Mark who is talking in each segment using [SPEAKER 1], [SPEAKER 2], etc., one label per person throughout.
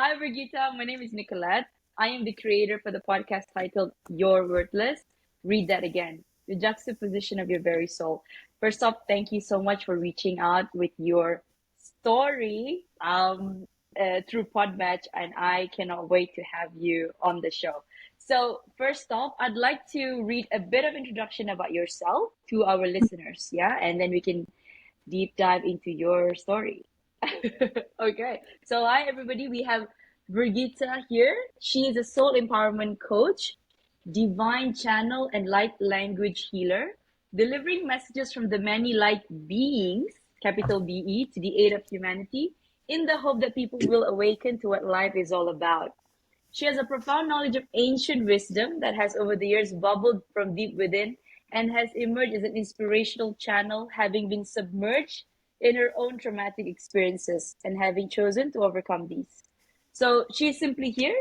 [SPEAKER 1] Hi, Birgitta. My name is Nicolette. I am the creator for the podcast titled You're Worthless. Read that again. The juxtaposition of your very soul. First off, thank you so much for reaching out with your story through Podmatch, and I cannot wait to have you on the show. So, first off, I'd like to read a bit of introduction about yourself to our listeners, yeah, and then we can deep dive into your story. Okay. So, hi, everybody. We have Brigitta here. She is a soul empowerment coach, divine channel, and light language healer, delivering messages from the many light beings, capital BE, to the aid of humanity in the hope that people will awaken to what life is all about. She has a profound knowledge of ancient wisdom that has over the years bubbled from deep within and has emerged as an inspirational channel, having been submerged in her own traumatic experiences and having chosen to overcome these. So she is simply here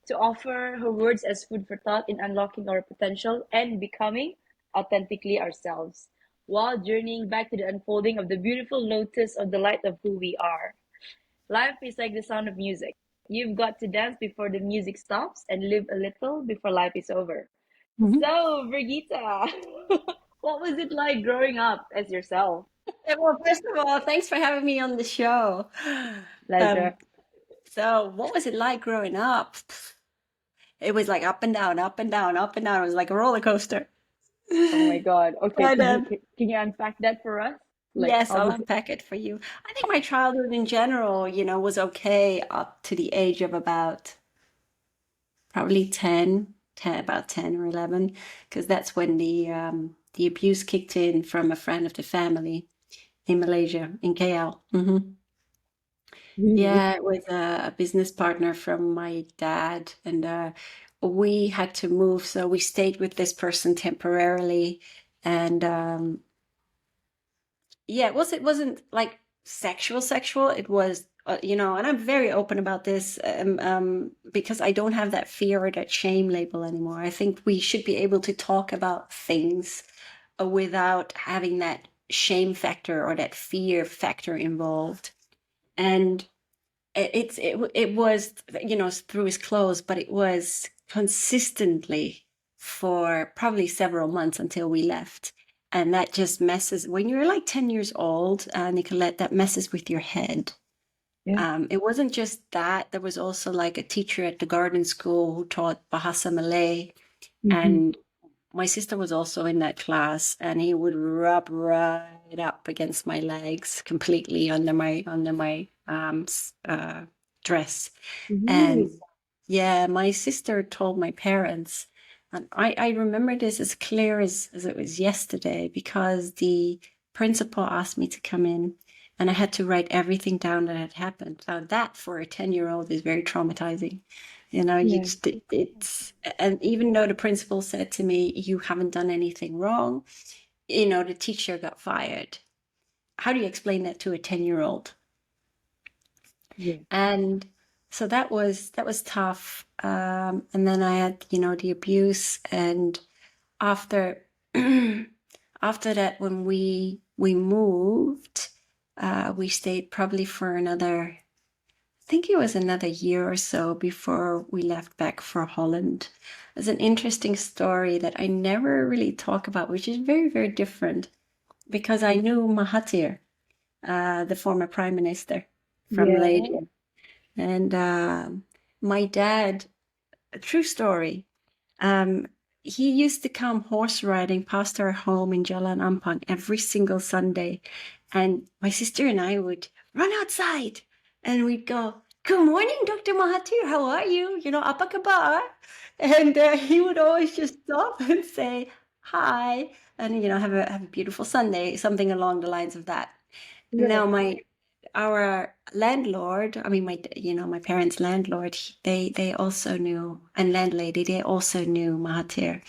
[SPEAKER 1] to offer her words as food for thought in unlocking our potential and becoming authentically ourselves while journeying back to the unfolding of the beautiful lotus of the light of who we are. Life is like the sound of music. You've got to dance before the music stops and live a little before life is over.
[SPEAKER 2] Mhm.
[SPEAKER 1] So, Brigitta, what was it like growing up as yourself?
[SPEAKER 2] Well, first of all, thanks for having me on the show. Um,
[SPEAKER 1] Pleasure.
[SPEAKER 2] so what was it like growing up? It was like up and down, up and down, up and down. It was like a roller coaster.
[SPEAKER 1] Oh my God. Okay,
[SPEAKER 2] But
[SPEAKER 1] can you unpack that for us? Like,
[SPEAKER 2] yes,
[SPEAKER 1] how
[SPEAKER 2] I'll
[SPEAKER 1] was it?
[SPEAKER 2] unpack it for you. I think my childhood in general, was okay up to the age of about probably 10, about 10 or 11, because that's when the abuse kicked in from a friend of the family in Malaysia, in KL.
[SPEAKER 1] Really?
[SPEAKER 2] Yeah, it was a business partner from my dad, and we had to move, so we stayed with this person temporarily. And yeah, it wasn't like sexual. It was, and I'm very open about this, because I don't have that fear or that shame label anymore. I think we should be able to talk about things without having that shame factor or that fear factor involved. And it was, through his clothes, but it was consistently for probably several months until we left. And that just messes when you're like 10 years old, Nicolette, that messes with your head.
[SPEAKER 1] Yeah.
[SPEAKER 2] It wasn't just that. There was also like a teacher at the garden school who taught Bahasa Malay,
[SPEAKER 1] Mm-hmm.
[SPEAKER 2] and my sister was also in that class, and he would rub right up against my legs, completely under my dress. And
[SPEAKER 1] Really?
[SPEAKER 2] yeah, my sister told my parents, and I remember this as clear as it was yesterday, because the principal asked me to come in and I had to write everything down that had happened. Now that for a 10-year-old is very traumatizing. You
[SPEAKER 1] Yeah.
[SPEAKER 2] just, it's, and even though the principal said to me, you haven't done anything wrong, the teacher got fired. How do you explain that to a 10-year-old?
[SPEAKER 1] Yeah.
[SPEAKER 2] And so that was tough. And then I had, the abuse. And after after that, when we moved, we stayed probably for another, I think it was another year or so before we left back for Holland. It's an interesting story that I never really talk about, which is very, very different, because I knew Mahathir, the former prime minister from
[SPEAKER 1] Yeah.
[SPEAKER 2] Malaysia. And my dad, a true story, um, he used to come horse riding past our home in Jalan Ampang every single Sunday. And my sister and I would run outside and we'd go, "Good morning, Dr. Mahathir. How are you? Apa kabar?" And he would always just stop and say, "Hi," and, have a beautiful Sunday, something along the lines of that. Now,
[SPEAKER 1] Right.
[SPEAKER 2] our landlord, I mean, my parents' landlord, they also knew, and landlady, they also knew Mahathir.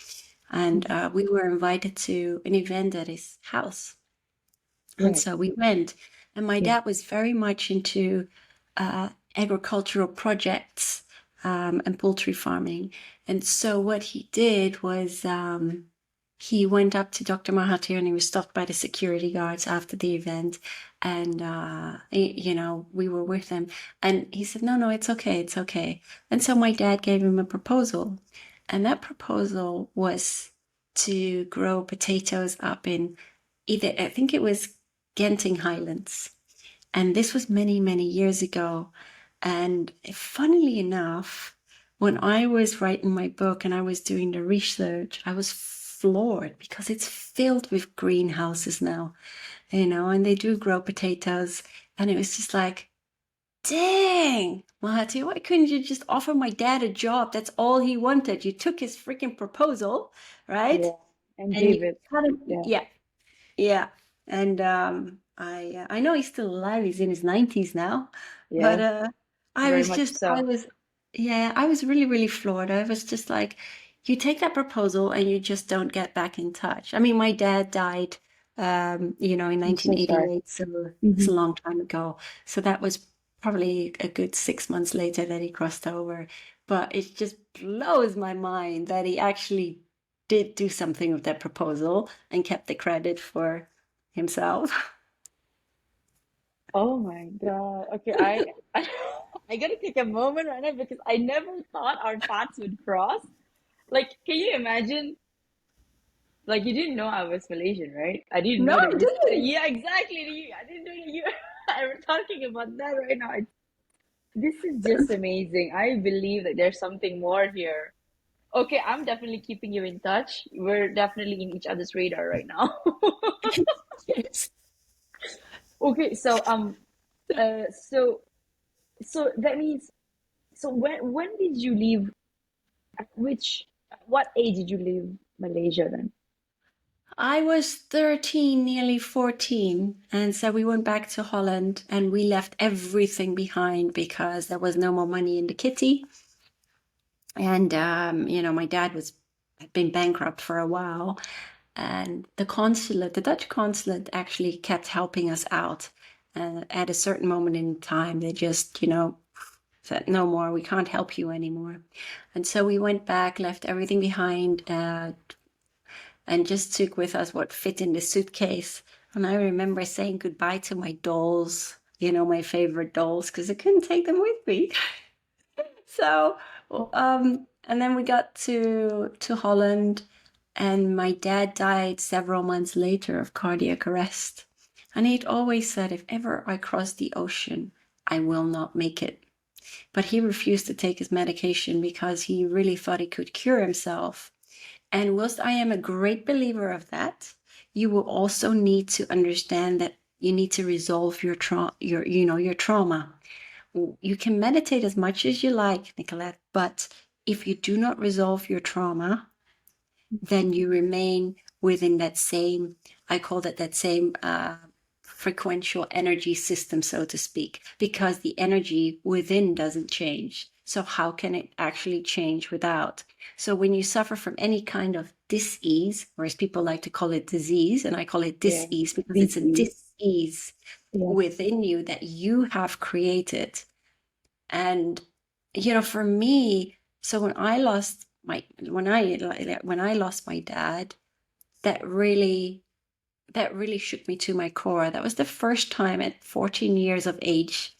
[SPEAKER 2] And
[SPEAKER 1] Mhm.
[SPEAKER 2] we were invited to an event at his house. And
[SPEAKER 1] Right.
[SPEAKER 2] so we went. And my
[SPEAKER 1] Yeah.
[SPEAKER 2] dad was very much into agricultural projects, and poultry farming. And so what he did was, he went up to Dr. Mahathir and he was stopped by the security guards after the event. And, we were with him. And he said, no, it's okay, it's okay. And so my dad gave him a proposal. And that proposal was to grow potatoes up in either, I think it was Genting Highlands. And this was many, many years ago. And funnily enough, when I was writing my book and I was doing the research, I was floored because it's filled with greenhouses now, and they do grow potatoes. And it was just like, dang, Mahati, why couldn't you just offer my dad a job? That's all he wanted. You took his freaking proposal, right?
[SPEAKER 1] Yeah. And
[SPEAKER 2] And you
[SPEAKER 1] gave it.
[SPEAKER 2] cut him,
[SPEAKER 1] Yeah.
[SPEAKER 2] yeah, yeah. And I know he's still alive. He's in his 90s now, but
[SPEAKER 1] Yeah.
[SPEAKER 2] I
[SPEAKER 1] Very
[SPEAKER 2] was
[SPEAKER 1] much
[SPEAKER 2] just I
[SPEAKER 1] so.
[SPEAKER 2] was yeah, I was really, really floored. I was just like, you take that proposal and you just don't get back in touch. I mean, my dad died in
[SPEAKER 1] I'm so sorry.
[SPEAKER 2] 1988, so it's
[SPEAKER 1] Hmm.
[SPEAKER 2] a long time ago. So that was probably a good 6 months later that he crossed over. But it just blows my mind that he actually did do something with that proposal and kept the credit for himself.
[SPEAKER 1] Oh my God. Okay, I gotta take a moment right now because I never thought our paths would cross. Like, can you imagine? Like, you didn't know I was Malaysian, right? I didn't
[SPEAKER 2] No,
[SPEAKER 1] know that
[SPEAKER 2] I
[SPEAKER 1] you.
[SPEAKER 2] didn't.
[SPEAKER 1] Yeah, exactly. I didn't know that you. I'm talking about that right now. This is just amazing. I believe that there's something more here. Okay, I'm definitely keeping you in touch. We're definitely in each other's radar right now.
[SPEAKER 2] Yes.
[SPEAKER 1] Okay, so so that means so when did you leave? At what age did you leave Malaysia then?
[SPEAKER 2] I was 13, nearly 14, and so we went back to Holland and we left everything behind because there was no more money in the kitty. And my dad had been bankrupt for a while, and the Dutch consulate actually kept helping us out. At a certain moment in time, they just, said, no more, we can't help you anymore. And so we went back, left everything behind, and just took with us what fit in the suitcase. And I remember saying goodbye to my dolls, my favorite dolls, because I couldn't take them with me. So, and then we got to Holland, and my dad died several months later of cardiac arrest. And he'd always said, if ever I cross the ocean, I will not make it. But he refused to take his medication because he really thought he could cure himself. And whilst I am a great believer of that, you will also need to understand that you need to resolve your trauma. You can meditate as much as you like, Nicolette, but if you do not resolve your trauma, then you remain within that same, I call that same frequential energy system, so to speak, because the energy within doesn't change. So how can it actually change without? So when you suffer from any kind of dis-ease, or as people like to call it disease, and I call it
[SPEAKER 1] Yeah,
[SPEAKER 2] dis-ease because it's
[SPEAKER 1] this
[SPEAKER 2] a
[SPEAKER 1] is
[SPEAKER 2] dis-ease
[SPEAKER 1] yeah.
[SPEAKER 2] within you that you have created. And for me, so when I lost my dad, that really shook me to my core. That was the first time at 14 years of age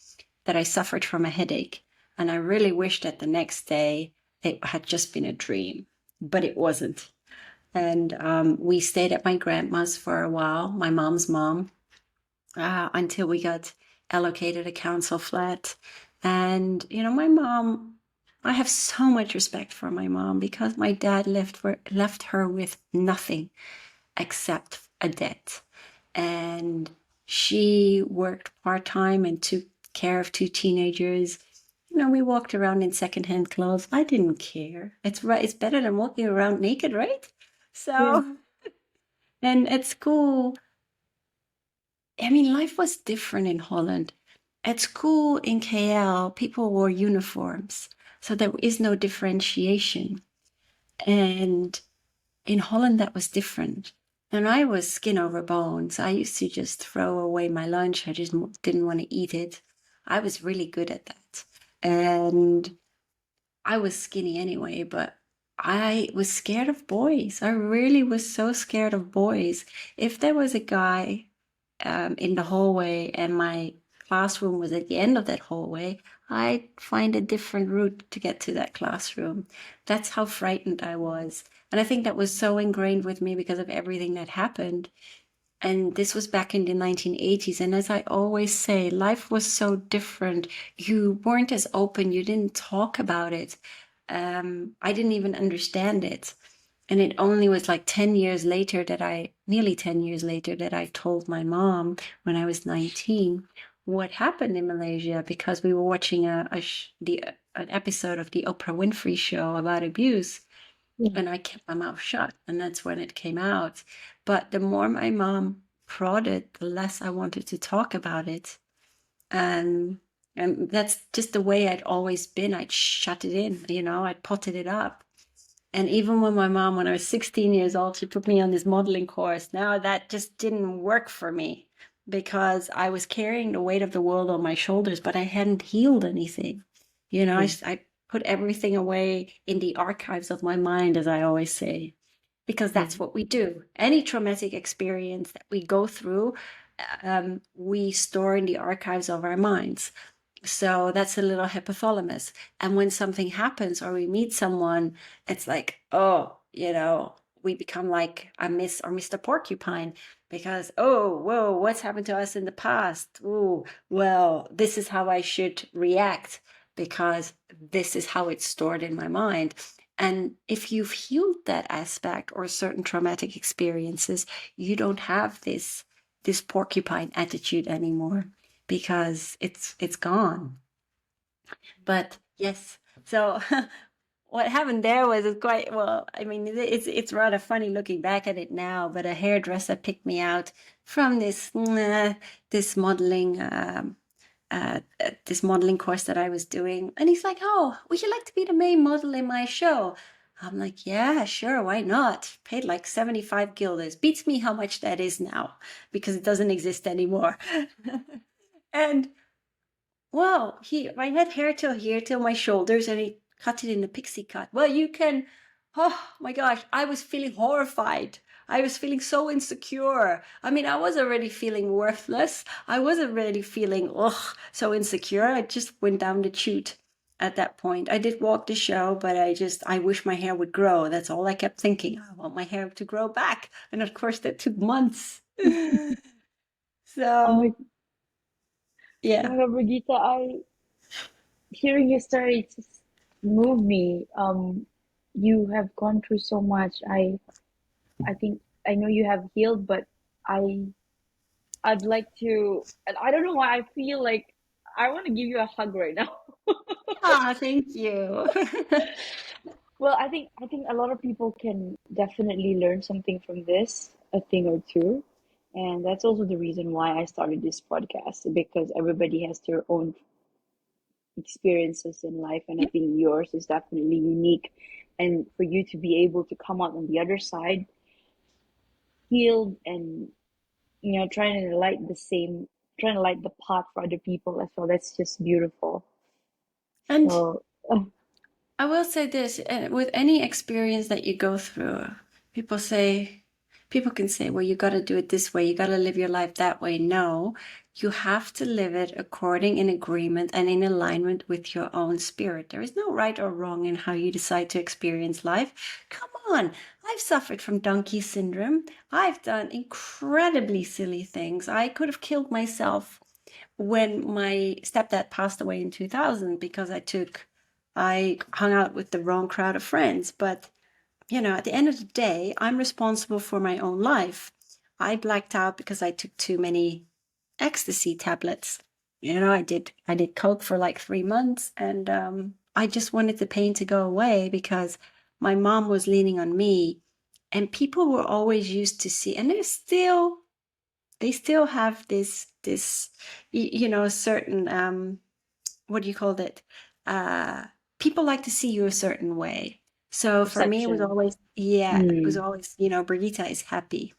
[SPEAKER 2] that I suffered from a headache. And I really wished that the next day it had just been a dream, but it wasn't. And we stayed at my grandma's for a while, my mom's mom, until we got allocated a council flat. And, my mom, I have so much respect for my mom because my dad left her with nothing except a debt. And she worked part time and took care of two teenagers. We walked around in secondhand clothes. I didn't care. It's right. It's better than walking around naked, right?
[SPEAKER 1] Yeah.
[SPEAKER 2] So, and at school, I mean, life was different in Holland. At school in KL, people wore uniforms, so there is no differentiation. And in Holland, that was different. And I was skin over bones. I used to just throw away my lunch. I just didn't want to eat it. I was really good at that. And I was skinny anyway, but I was scared of boys. I really was so scared of boys. If there was a guy in the hallway and my classroom was at the end of that hallway, I'd find a different route to get to that classroom. That's how frightened I was. And I think that was so ingrained with me because of everything that happened. And this was back in the 1980s. And as I always say, life was so different. You weren't as open, you didn't talk about it. I didn't even understand it. And it only was like 10 years later that nearly 10 years later, that I told my mom when I was 19 what happened in Malaysia, because we were watching an episode of the Oprah Winfrey show about abuse.
[SPEAKER 1] Yeah.
[SPEAKER 2] And I kept my mouth shut, and that's when it came out. But the more my mom prodded, the less I wanted to talk about it. And and that's just the way I'd always been. I'd shut it in, I'd potted it up. And even when my mom, when I was 16 years old, she put me on this modeling course. Now that just didn't work for me because I was carrying the weight of the world on my shoulders, but I hadn't healed anything.
[SPEAKER 1] Yeah.
[SPEAKER 2] I put everything away in the archives of my mind, as I always say, because
[SPEAKER 1] Yeah.
[SPEAKER 2] that's what we do. Any traumatic experience that we go through, we store in the archives of our minds. So that's a little hypothalamus. And when something happens or we meet someone, it's like, oh, we become like a Miss or Mr. Porcupine because, oh, whoa, what's happened to us in the past? Oh, well, this is how I should react because this is how it's stored in my mind. And if you've healed that aspect or certain traumatic experiences, you don't have this porcupine attitude anymore because it's gone. But yes, so what happened there was quite well. I mean, it's rather funny looking back at it now. But a hairdresser picked me out from this modeling this modeling course that I was doing, and he's like, "Oh, would you like to be the main model in my show?" I'm like, "Yeah, sure, why not?" Paid like 75 guilders. Beats me how much that is now because it doesn't exist anymore. And well, I had hair till here, till my shoulders, and he cut it in a pixie cut. Well, you can. Oh my gosh, I was feeling horrified. I was feeling so insecure. I mean, I was already feeling worthless. I was already feeling, so insecure. I just went down the chute at that point. I did walk the show, but I wish my hair would grow. That's all I kept thinking. I want my hair to grow back. And of course, that took months.
[SPEAKER 1] Oh my,
[SPEAKER 2] So,
[SPEAKER 1] oh
[SPEAKER 2] yeah.
[SPEAKER 1] my God, Brigitte, hearing your story it just moved me. You have gone through so much. I think I know you have healed, but I, I'd like to, and I don't know why I feel like I want to give you a hug right now.
[SPEAKER 2] Ah, thank you.
[SPEAKER 1] Well, I think a lot of people can definitely learn something from this, a thing or two. And that's also the reason why I started this podcast, because everybody has their own experiences in life, and I
[SPEAKER 2] Yeah.
[SPEAKER 1] think yours is definitely unique. And for you to be able to come out on the other side healed and trying to light the path for other people as well, that's just beautiful.
[SPEAKER 2] And
[SPEAKER 1] So uh,
[SPEAKER 2] I will say this, with any experience that you go through, people say, people can say, well, you got to do it this way, you got to live your life that way. No, you have to live it according in agreement and in alignment with your own spirit. There is no right or wrong in how you decide to experience life. Come on, I've suffered from donkey syndrome. I've done incredibly silly things. I could have killed myself when my stepdad passed away in 2000 because I hung out with the wrong crowd of friends. But, at the end of the day, I'm responsible for my own life. I blacked out because I took too many ecstasy tablets. I did coke for like 3 months, and I just wanted the pain to go away because my mom was leaning on me, and people were always used to see, and they still have this certain what do you call it? Uh, People like to see you a certain way. So for me, it was
[SPEAKER 1] perception.
[SPEAKER 2] always, yeah, it was
[SPEAKER 1] Mm.
[SPEAKER 2] always, Brigitta is happy.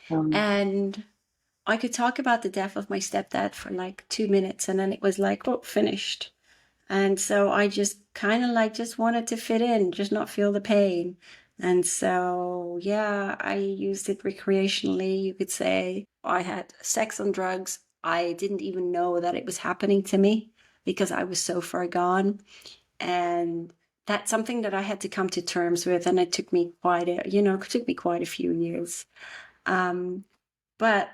[SPEAKER 1] Um,
[SPEAKER 2] And I could talk about the death of my stepdad for like 2 minutes, and then it was like, oh, finished. And so I just kind of like just wanted to fit in, just not feel the pain. And so, yeah, I used it recreationally, you could say. I had sex on drugs. I didn't even know that it was happening to me because I was so far gone. And that's something that I had to come to terms with. And it took me it took me quite a few years. Um, but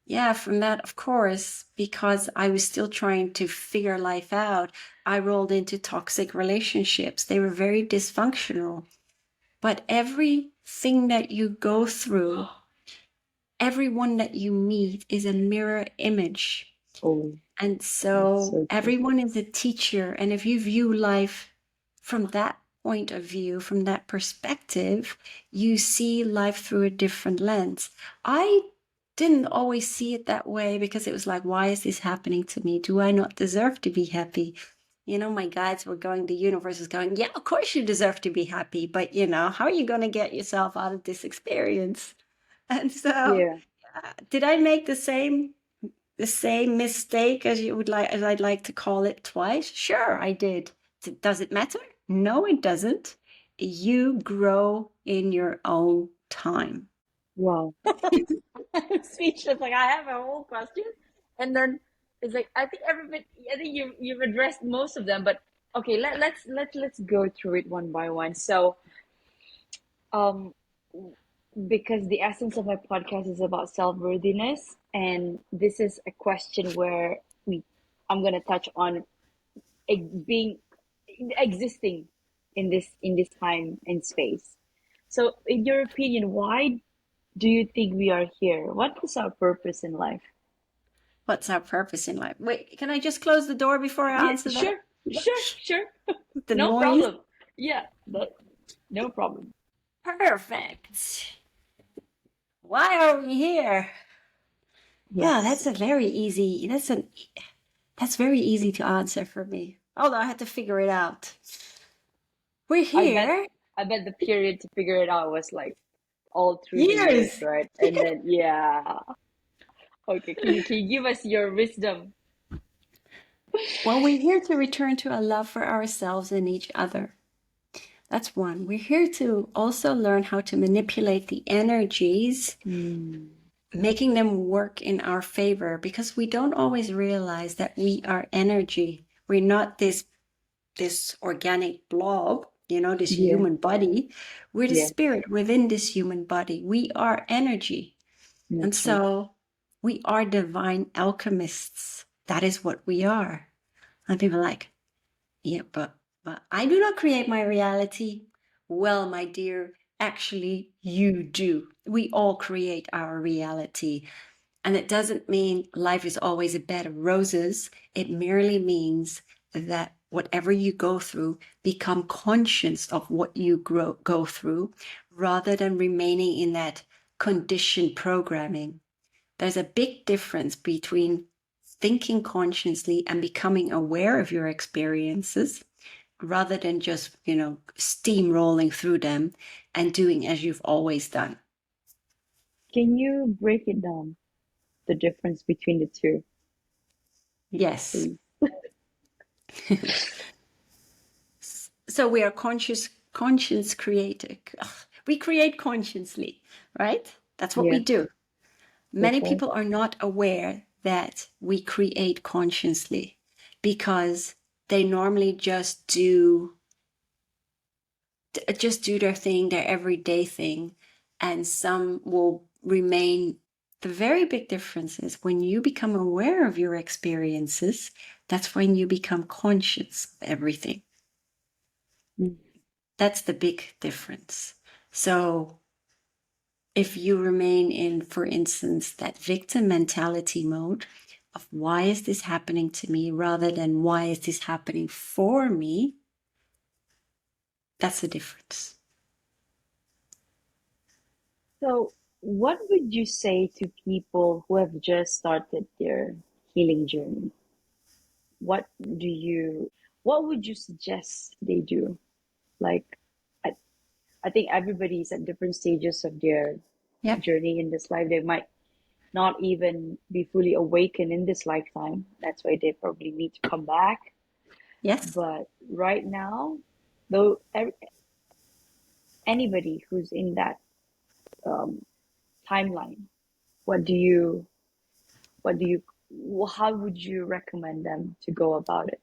[SPEAKER 2] yeah, from that, of course, because I was still trying to figure life out, I rolled into toxic relationships. They were very dysfunctional. But everything that you go through, everyone that you meet is a mirror image.
[SPEAKER 1] Oh,
[SPEAKER 2] And
[SPEAKER 1] that's
[SPEAKER 2] so
[SPEAKER 1] so true.
[SPEAKER 2] everyone is a teacher. And if you view life from that point of view, from that perspective, you see life through a different lens. I didn't always see it that way because it was like, why is this happening to me? Do I not deserve to be happy? My guides were going, the universe is going, yeah, of course you deserve to be happy, but how are you going to get yourself out of this experience? And so,
[SPEAKER 1] Yeah.
[SPEAKER 2] did I make the same mistake as I'd like to call it twice? Sure, I did. Does it matter? No, it doesn't. You grow in your own time.
[SPEAKER 1] Wow. I'm speechless. Like I have a whole question, and then it's like I think you've addressed most of them, but okay, let's go through it one by one. So, um, because the essence of my podcast is about self-worthiness, and this is a question where we I'm gonna touch on being existing in this time and space. So, in your opinion, why do you think we are here? What is our purpose in life?
[SPEAKER 2] What's our purpose in life? Wait, can I just close the door before I
[SPEAKER 1] Yeah,
[SPEAKER 2] answer that?
[SPEAKER 1] sure, sure, sure.
[SPEAKER 2] The
[SPEAKER 1] No
[SPEAKER 2] noise.
[SPEAKER 1] problem. Yeah, no problem.
[SPEAKER 2] Perfect. Why are we here? Yeah,
[SPEAKER 1] Yes.
[SPEAKER 2] that's very easy to answer for me. Although I had to figure it out. We're
[SPEAKER 1] I bet
[SPEAKER 2] here
[SPEAKER 1] I bet the period to figure it out was like all through the years,
[SPEAKER 2] years.
[SPEAKER 1] right? And then yeah. Okay, can you give us your wisdom?
[SPEAKER 2] Well, we're here to return to a love for ourselves and each other. That's one. We're here to also learn how to manipulate the energies,
[SPEAKER 1] Hmm.
[SPEAKER 2] making them work in our favor, because we don't always realize that we are energy. We're not this organic blob, this
[SPEAKER 1] Yeah,
[SPEAKER 2] human body. We're the
[SPEAKER 1] yeah,
[SPEAKER 2] spirit within this human body. We are energy. And
[SPEAKER 1] that's right.
[SPEAKER 2] so we are divine alchemists. That is what we are. And people are like, yeah, but I do not create my reality. Well, my dear, actually you do. We all create our reality. And it doesn't mean life is always a bed of roses. It merely means that whatever you go through, become conscious of what you go through rather than remaining in that conditioned programming. There's a big difference between thinking consciously and becoming aware of your experiences rather than just, steamrolling through them and doing as you've always done.
[SPEAKER 1] Can you break it down, the difference between the two,
[SPEAKER 2] Yes.
[SPEAKER 1] please?
[SPEAKER 2] So we are conscience creator. We create consciously, right? That's what we
[SPEAKER 1] Yeah,
[SPEAKER 2] do.
[SPEAKER 1] that's
[SPEAKER 2] Many
[SPEAKER 1] right.
[SPEAKER 2] people are not aware that we create consciously because they normally just do their thing, their everyday thing, and some will remain. The very big difference is when you become aware of your experiences, that's when you become conscious of everything.
[SPEAKER 1] Mm.
[SPEAKER 2] That's the big difference. So if you remain in, for instance, that victim mentality mode of why is this happening to me rather than why is this happening for me, that's the difference.
[SPEAKER 1] So, what would you say to people who have just started their healing journey? What do you, what would you suggest they do? Like, I, I think everybody's at different stages of their
[SPEAKER 2] Yep.
[SPEAKER 1] journey in this life. They might not even be fully awakened in this lifetime. That's why they probably need to come back.
[SPEAKER 2] Yes.
[SPEAKER 1] But right now, though, anybody who's in that um, timeline, what do you, what do you, how would you recommend them to go about it?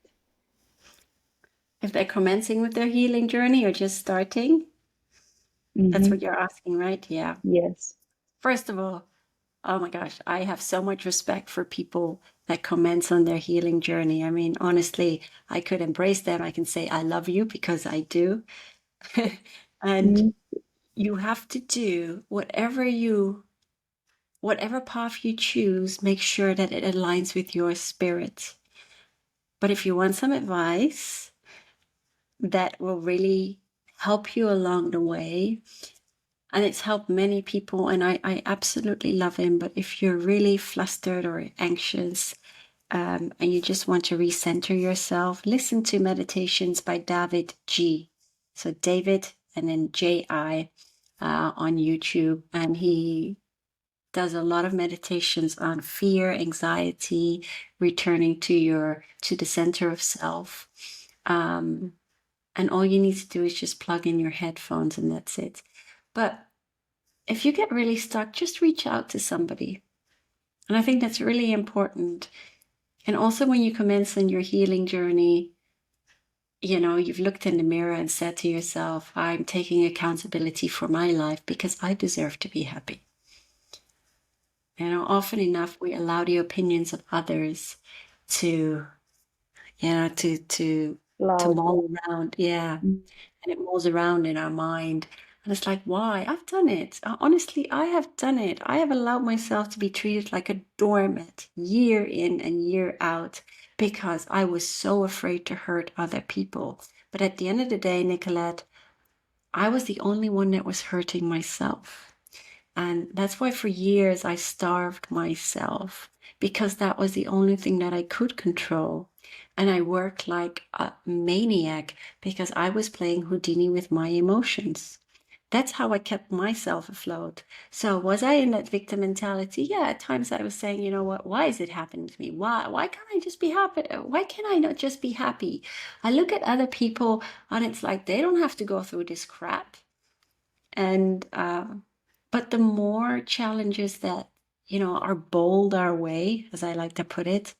[SPEAKER 2] If they're commencing with their healing journey or just starting, that's
[SPEAKER 1] Mm-hmm.
[SPEAKER 2] what you're asking, right? Yeah.
[SPEAKER 1] Yes.
[SPEAKER 2] First of all, oh my gosh, I have so much respect for people that commence on their healing journey. I mean, honestly, I could embrace them. I can say, I love you because I do. And
[SPEAKER 1] Mm-hmm.
[SPEAKER 2] you have to do whatever path you choose, make sure that it aligns with your spirit. But if you want some advice that will really help you along the way, and it's helped many people, and I absolutely love him. But if you're really flustered or anxious, and you just want to recenter yourself, listen to meditations by David G. So David and then J.I. On YouTube. And he does a lot of meditations on fear, anxiety, returning to the center of self. Um, and all you need to do is just plug in your headphones and that's it. But if you get really stuck, just reach out to somebody. And I think that's really important. And also when you commence on your healing journey, you've looked in the mirror and said to yourself, I'm taking accountability for my life because I deserve to be happy. Often enough we allow the opinions of others to, to
[SPEAKER 1] Loud.
[SPEAKER 2] mull around. Yeah. And it mulls around in our mind. And it's like, why? I've done it. Honestly, I have done it. I have allowed myself to be treated like a doormat year in and year out because I was so afraid to hurt other people. But at the end of the day, Nicolette, I was the only one that was hurting myself. And that's why for years I starved myself because that was the only thing that I could control. And I worked like a maniac because I was playing Houdini with my emotions. That's how I kept myself afloat. So was I in that victim mentality? Yeah, at times I was saying, you know what, why is it happening to me? Why can't I just be happy? Why can I not just be happy? I look at other people and it's like they don't have to go through this crap. And but the more challenges that are bowled our way, as I like to put it,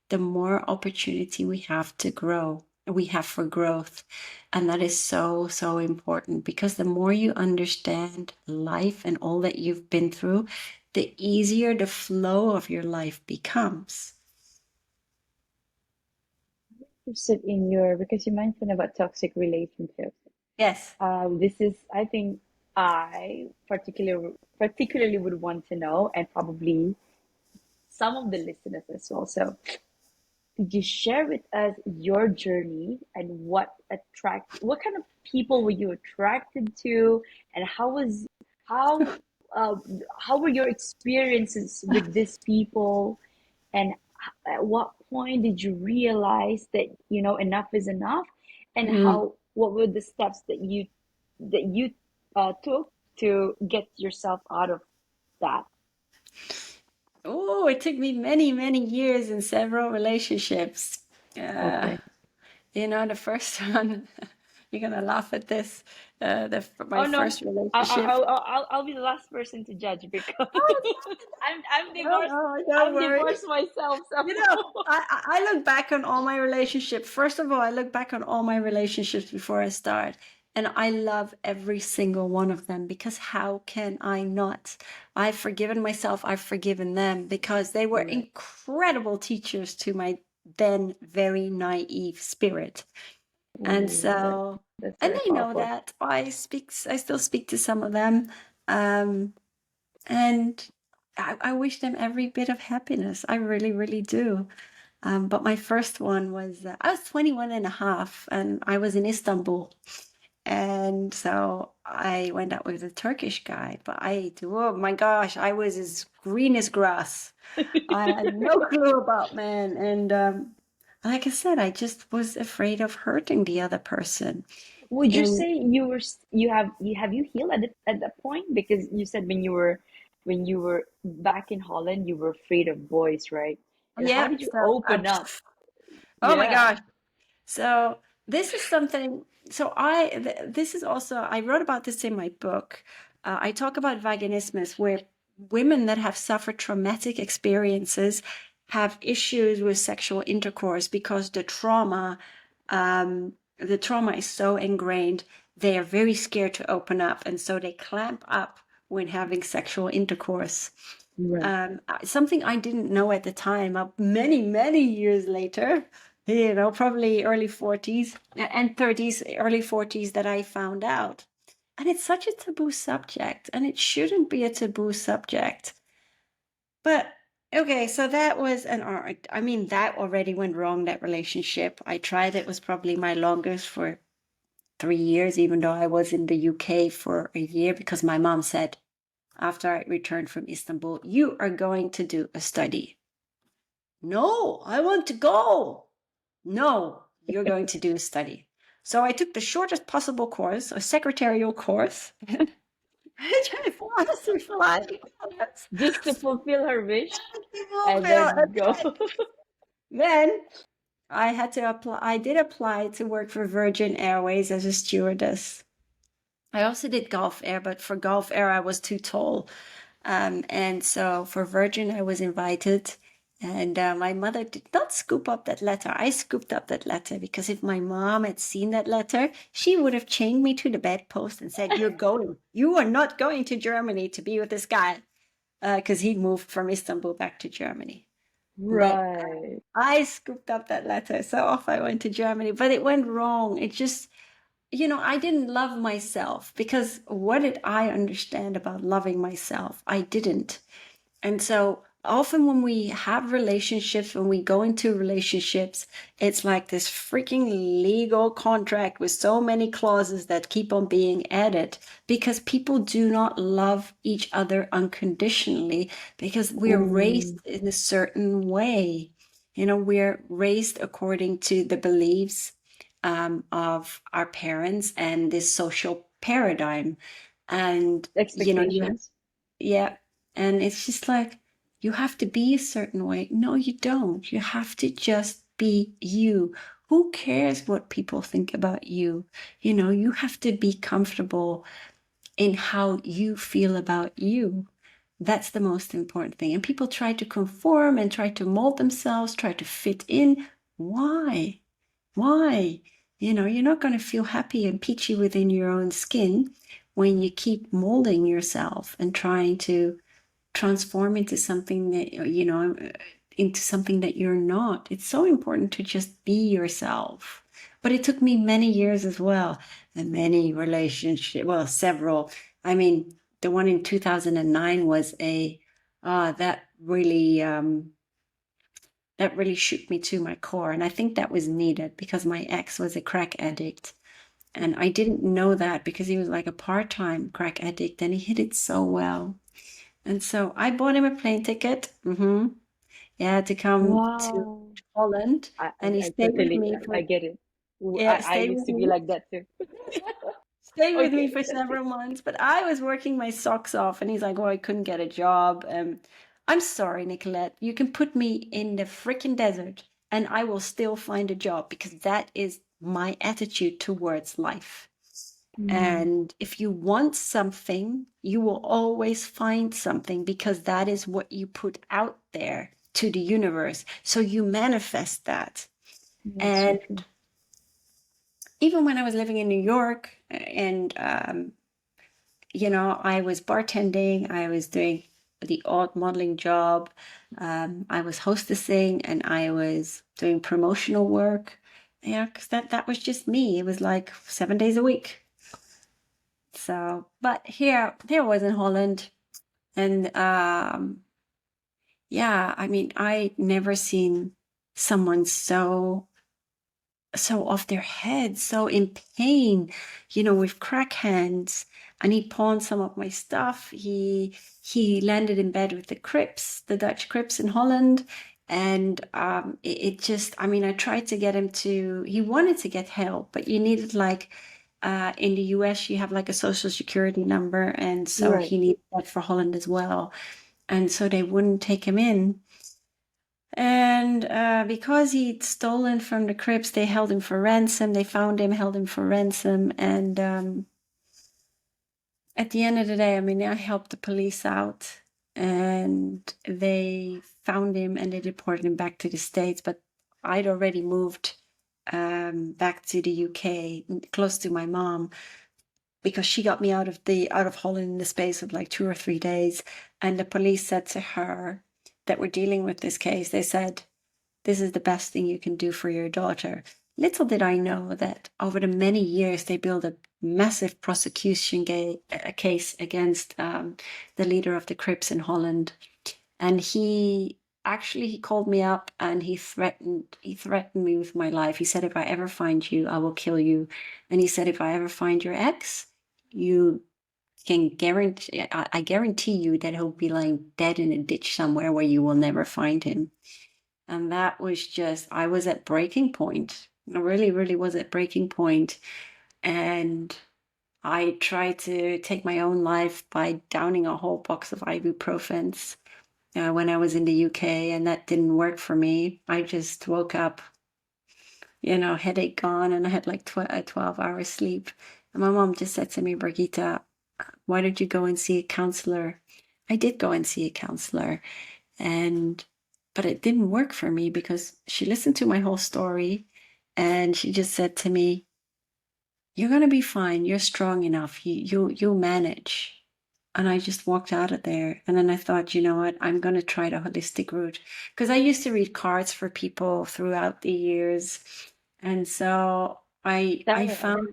[SPEAKER 2] the more opportunity we have to grow. We have for growth. And that is so, so important because the more you understand life and all that you've been through, the easier the flow of your life becomes.
[SPEAKER 1] Interested in your, because you mentioned about toxic relationships.
[SPEAKER 2] Yes.
[SPEAKER 1] This is, I think, I particularly would want to know, and probably some of the listeners as well. So, could you share with us your journey and what kind of people were you attracted to, and how uh, how were your experiences with these people, and at what point did you realize that enough is enough, and
[SPEAKER 2] Mm.
[SPEAKER 1] what were the steps that you took to get yourself out of that?
[SPEAKER 2] Oh, it took me many, many years in several relationships. Uh,
[SPEAKER 1] Okay.
[SPEAKER 2] the first one, you're gonna laugh at this. My
[SPEAKER 1] Oh no,
[SPEAKER 2] first relationship.
[SPEAKER 1] I'll be the last person to judge because
[SPEAKER 2] Oh,
[SPEAKER 1] I'm
[SPEAKER 2] no,
[SPEAKER 1] divorced.
[SPEAKER 2] no, don't
[SPEAKER 1] I'm
[SPEAKER 2] worry.
[SPEAKER 1] divorced myself, so
[SPEAKER 2] I look back on all my relationships. First of all, I look back on all my relationships before I start, and I love every single one of them because how can I not? I've forgiven myself, I've forgiven them because they were
[SPEAKER 1] correct.
[SPEAKER 2] incredible teachers to my then very naive spirit. And
[SPEAKER 1] Ooh,
[SPEAKER 2] so,
[SPEAKER 1] that's
[SPEAKER 2] and
[SPEAKER 1] very
[SPEAKER 2] they know
[SPEAKER 1] powerful.
[SPEAKER 2] that I still speak to some of them. Um, and I wish them every bit of happiness. I really, really do. But my first one was, I was 21 and a half and I was in Istanbul. And so I went out with a Turkish guy, but oh my gosh, I was as green as grass. I had no clue about men. And like I said, I just was afraid of hurting the other person.
[SPEAKER 1] Would you
[SPEAKER 2] And
[SPEAKER 1] say you healed at that point? Because you said when you were back in Holland, you were afraid of boys, right? And how
[SPEAKER 2] yeah,
[SPEAKER 1] did you
[SPEAKER 2] so
[SPEAKER 1] open up?
[SPEAKER 2] oh my
[SPEAKER 1] Yeah.
[SPEAKER 2] gosh. So this is something. So this is also, I wrote about this in my book. I talk about vaginismus, where women that have suffered traumatic experiences have issues with sexual intercourse because the trauma is so ingrained. They are very scared to open up, and so they clamp up when having sexual intercourse.
[SPEAKER 1] Right.
[SPEAKER 2] Something I didn't know at the time, many, many years later, probably early 40s and 30s, early 40s, that I found out. And it's such a taboo subject, and it shouldn't be a taboo subject. But okay, so that was an art. I mean, that already went wrong, that relationship. I tried, it was probably my longest for 3 years, even though I was in the UK for a year, because my mom said, after I returned from Istanbul, you are going to do a study. No, I want to go. No, you're going to do a study. So I took the shortest possible course, a secretarial course. I wanted to fly.
[SPEAKER 1] Just to fulfill her wish and then go.
[SPEAKER 2] Then I had to apply. I did apply to work for Virgin Airways as a stewardess. I also did Gulf Air, but for Gulf Air, I was too tall. And so for Virgin, I was invited. And my mother did not scoop up that letter. I scooped up that letter, because if my mom had seen that letter, she would have chained me to the bedpost and said, "You're going. You are not going to Germany to be with this guy," because he moved from Istanbul back to Germany. But
[SPEAKER 1] Right.
[SPEAKER 2] I scooped up that letter. So off I went to Germany. But it went wrong. It just, I didn't love myself, because what did I understand about loving myself? I didn't. And so often when we have relationships, when we go into relationships, it's like this freaking legal contract with so many clauses that keep on being added, because people do not love each other unconditionally, because we're raised in a certain way. We're raised according to the beliefs of our parents and this social paradigm. And,
[SPEAKER 1] Expectations.
[SPEAKER 2] yeah. And it's just like, you have to be a certain way. No, you don't. You have to just be you. Who cares what people think about you? You have to be comfortable in how you feel about you. That's the most important thing. And people try to conform and try to mold themselves, try to fit in. Why? Why? You're not going to feel happy and peachy within your own skin when you keep molding yourself and trying to transform into something that, into something that you're not. It's so important to just be yourself. But it took me many years as well, and many relationships, well, several. I mean, the one in 2009 was that really shook me to my core. And I think that was needed, because my ex was a crack addict. And I didn't know that, because he was like a part-time crack addict, and he hid it so well. And so I bought him a plane ticket. Yeah, to come to
[SPEAKER 1] Wow.
[SPEAKER 2] Holland, and he
[SPEAKER 1] I
[SPEAKER 2] stayed with
[SPEAKER 1] totally,
[SPEAKER 2] me
[SPEAKER 1] I
[SPEAKER 2] for,
[SPEAKER 1] get it.
[SPEAKER 2] yeah,
[SPEAKER 1] I
[SPEAKER 2] stay
[SPEAKER 1] used
[SPEAKER 2] with
[SPEAKER 1] to be
[SPEAKER 2] me.
[SPEAKER 1] like that too.
[SPEAKER 2] Stay with me
[SPEAKER 1] Okay.
[SPEAKER 2] for several months, but I was working my socks off, and he's like, "Oh, I couldn't get a job." I'm sorry, Nicolette. You can put me in the freaking desert, and I will still find a job, because that is my attitude towards life.
[SPEAKER 1] Mm,
[SPEAKER 2] And if you want something, you will always find something, because that is what you put out there to the universe. So you manifest that.
[SPEAKER 1] that's so
[SPEAKER 2] And
[SPEAKER 1] true.
[SPEAKER 2] even when I was living in New York, and I was bartending, I was doing the odd modeling job, I was hostessing, and I was doing promotional work. Yeah, because that was just me. It was like 7 days a week. So, but here was in Holland, and yeah, I mean, I never seen someone so off their head, so in pain, with crack hands. And he pawned some of my stuff. He landed in bed with the Crips, the Dutch Crips in Holland. And it just, I mean, I tried to get him to, he wanted to get help, but you needed like, in the US, you have like a social security number. And so
[SPEAKER 1] Right.
[SPEAKER 2] he needed that for Holland as well. And so they wouldn't take him in. And because he'd stolen from the Crips, they held him for ransom. They found him, held him for ransom. And at the end of the day, I mean, I helped the police out and they found him and they deported him back to the States. But I'd already moved back to the UK, close to my mom, because she got me out of Holland in the space of like 2 or 3 days. And the police said to her that we're dealing with this case, they said, this is the best thing you can do for your daughter. Little did I know that over the many years, they built a massive prosecution case against the leader of the Crips in Holland. And he called me up and he threatened me with my life. He said, if I ever find you, I will kill you. And he said, if I ever find your ex, you can guarantee, I guarantee you that he'll be lying dead in a ditch somewhere where you will never find him. And that was just, I was at breaking point. I really, really was at breaking point. And I tried to take my own life by downing a whole box of ibuprofens when I was in the UK, and that didn't work for me. I just woke up, headache gone, and I had like 12 hours sleep. And my mom just said to me, Birgitta, why don't you go and see a counselor? I did go and see a counselor, but it didn't work for me because she listened to my whole story and she just said to me, you're going to be fine. You're strong enough. You'll manage. And I just walked out of there. And then I thought, you know what? I'm going to try the holistic route. Because I used to read cards for people throughout the years. And so I
[SPEAKER 1] Tarot.
[SPEAKER 2] found,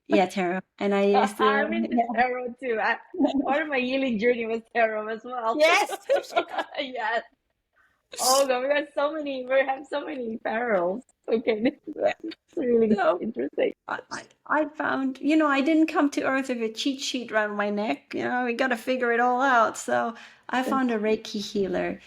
[SPEAKER 2] yeah, tarot. And I used to,
[SPEAKER 1] I'm into tarot too. Part of my healing journey was tarot as well.
[SPEAKER 2] yes.
[SPEAKER 1] Yes. Oh god, we have so many parallels. Okay, it's really
[SPEAKER 2] So
[SPEAKER 1] interesting.
[SPEAKER 2] I found, I didn't come to Earth with a cheat sheet around my neck. We got to figure it all out. So I found a Reiki healer,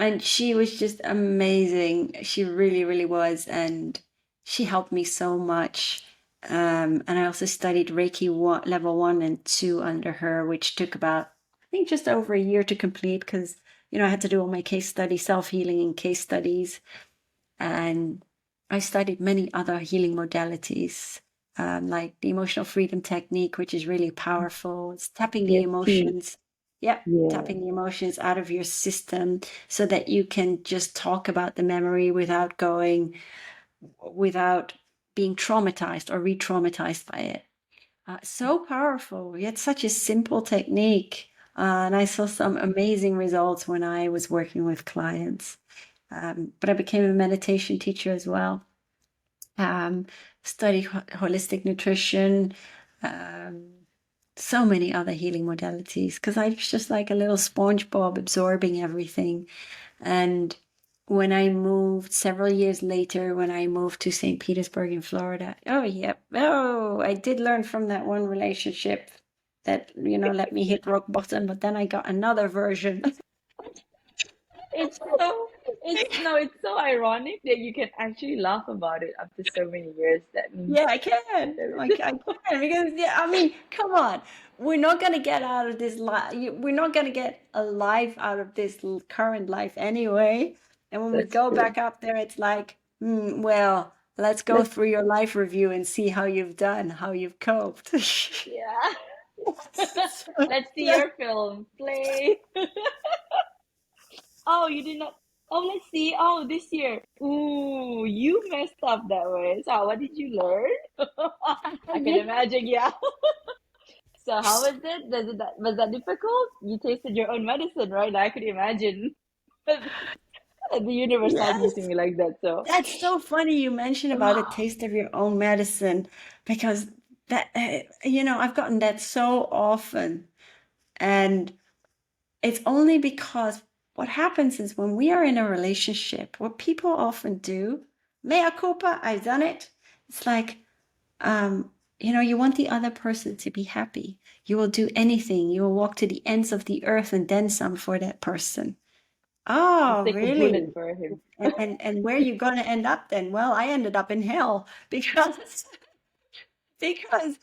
[SPEAKER 2] and she was just amazing. She really, really was, and she helped me so much. And I also studied Reiki level 1 and 2 under her, which took about, I think, just over a year to complete because, I had to do all my case studies, self-healing and case studies. And I studied many other healing modalities, like the emotional freedom technique, which is really powerful. It's tapping the
[SPEAKER 1] EFT.
[SPEAKER 2] emotions. Yep,
[SPEAKER 1] Yeah.
[SPEAKER 2] tapping the emotions out of your system so that you can just talk about the memory without being traumatized or re-traumatized by it. So powerful, yet such a simple technique. And I saw some amazing results when I was working with clients. But I became a meditation teacher as well. Studied holistic nutrition, um, so many other healing modalities because I was just like a little SpongeBob absorbing everything. And when I moved several years later, when I moved to St. Petersburg in Florida, I did learn from that one relationship that, let me hit rock bottom, but then I got another version.
[SPEAKER 1] It's so it's so ironic that you can actually laugh about it after so many years. That means
[SPEAKER 2] Yeah, I can. I can because yeah, I mean, come on. We're not gonna get out of this life. We're not gonna get a life out of this current life anyway. And when we
[SPEAKER 1] that's
[SPEAKER 2] go
[SPEAKER 1] true.
[SPEAKER 2] back up there, it's like, well, let's go
[SPEAKER 1] Let's
[SPEAKER 2] through your life review and see how you've done, how you've coped.
[SPEAKER 1] yeah.
[SPEAKER 2] So,
[SPEAKER 1] Let's see
[SPEAKER 2] yeah.
[SPEAKER 1] your film. Play. Oh, you did not. Oh, let's see. Oh, this year. Ooh, you messed up that way. So, what did you learn? I can imagine. Yeah. So, how was it? Was that difficult? You tasted your own medicine, right? I could imagine. The universe talking to
[SPEAKER 2] Yes.
[SPEAKER 1] me like that. So,
[SPEAKER 2] That's so funny you mentioned about a taste of your own medicine because I've gotten that so often. And it's only because what happens is when we are in a relationship, what people often do, mea culpa, I've done it. It's like, you want the other person to be happy. You will do anything. You will walk to the ends of the earth and then some for that person.
[SPEAKER 1] just
[SPEAKER 2] Oh,
[SPEAKER 1] take a bullet
[SPEAKER 2] really?
[SPEAKER 1] for him.
[SPEAKER 2] And where are you going to end up then? Well, I ended up in hell because because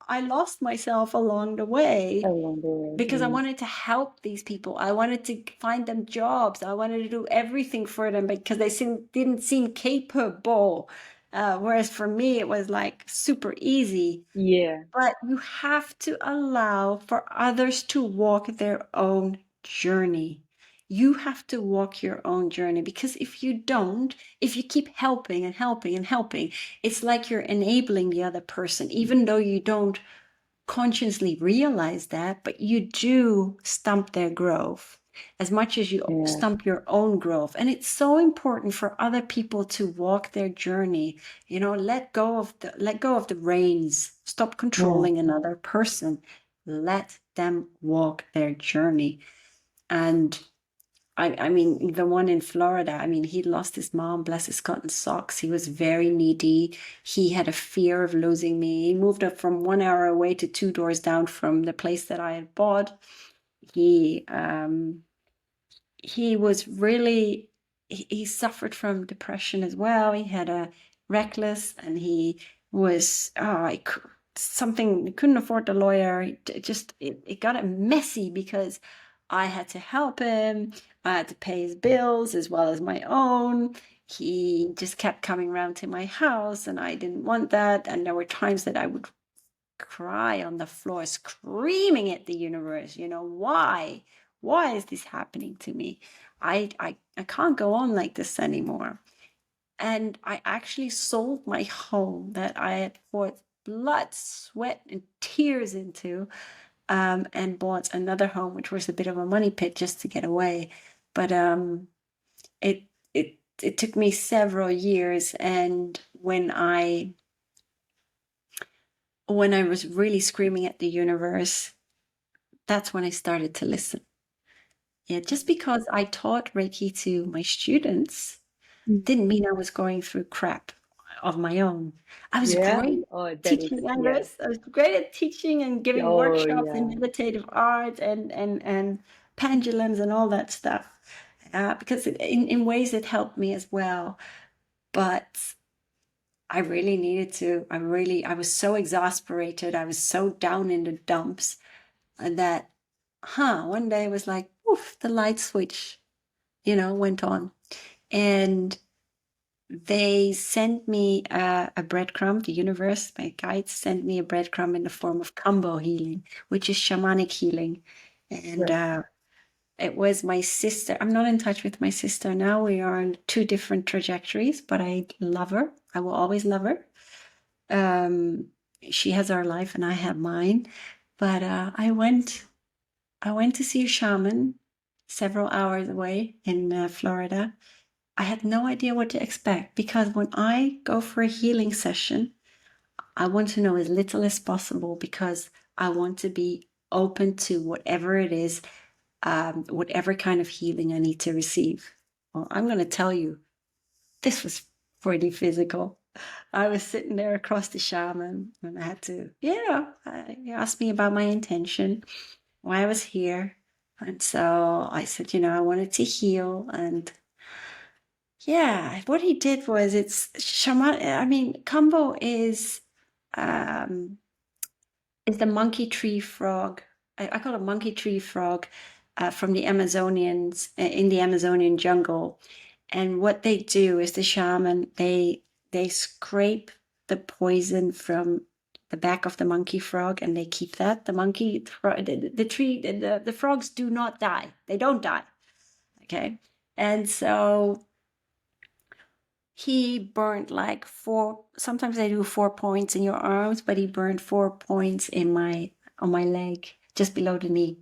[SPEAKER 2] I lost myself along the way
[SPEAKER 1] Along the way.
[SPEAKER 2] because I wanted to help these people. I wanted to find them jobs. I wanted to do everything for them because they didn't seem capable. Whereas for me, it was like super easy.
[SPEAKER 1] Yeah.
[SPEAKER 2] But you have to allow for others to walk their own journey. You have to walk your own journey, because if you don't, if you keep helping and helping and helping, it's like you're enabling the other person, even though you don't consciously realize that, but you do stump their growth as much as you
[SPEAKER 1] Yeah.
[SPEAKER 2] stump your own growth. And it's so important for other people to walk their journey. Let go of the reins. Stop
[SPEAKER 1] Yeah.
[SPEAKER 2] controlling another person. Let them walk their journey. And I mean, the one in Florida, I mean, he lost his mom, bless his cotton socks. He was very needy. He had a fear of losing me. He moved up from 1 hour away to 2 doors down from the place that I had bought. He he was really, he suffered from depression as well. He had a reckless, and he was, something, he couldn't afford the lawyer. It got messy because I had to help him. I had to pay his bills as well as my own. He just kept coming around to my house, and I didn't want that. And there were times that I would cry on the floor, screaming at the universe, why? Why is this happening to me? I can't go on like this anymore. And I actually sold my home that I had poured blood, sweat, and tears into, and bought another home, which was a bit of a money pit just to get away. But it it took me several years, and when I was really screaming at the universe, that's when I started to listen. Yeah, just because I taught Reiki to my students
[SPEAKER 1] Mm.
[SPEAKER 2] didn't mean I was going through crap of my own. I was
[SPEAKER 1] Yeah.
[SPEAKER 2] great
[SPEAKER 1] Oh, that is,
[SPEAKER 2] teaching
[SPEAKER 1] yeah.
[SPEAKER 2] others. I was great at teaching and giving
[SPEAKER 1] Oh,
[SPEAKER 2] workshops in
[SPEAKER 1] yeah.
[SPEAKER 2] meditative art and pendulums and all that stuff. Because in ways it helped me as well. But I really needed to. I was so exasperated. I was so down in the dumps, and that, one day it was like, oof, the light switch, went on. And they sent me a breadcrumb. The universe, my guides, sent me a breadcrumb in the form of kambo healing, which is shamanic healing. And
[SPEAKER 1] Right.
[SPEAKER 2] it was my sister. I'm not in touch with my sister now. We are on two different trajectories, but I love her. I will always love her. Um, she has her life and I have mine. But I went to see a shaman several hours away in Florida. I had no idea what to expect, because when I go for a healing session, I want to know as little as possible, because I want to be open to whatever it is, whatever kind of healing I need to receive. Well, I'm going to tell you, this was pretty physical. I was sitting there across the shaman, and I had to, he asked me about my intention, why I was here. And so I said, I wanted to heal. And yeah, what he did was, it's shaman. I mean, Kambo um, is the monkey tree frog. I call it monkey tree frog, from the Amazonians, in the Amazonian jungle. And what they do is, the shaman, they scrape the poison from the back of the monkey frog, and they keep that. The frogs do not die. They don't die. Okay. And so he burned like four, sometimes they do 4 points in your arms, but he burned 4 points on my leg, just below the knee.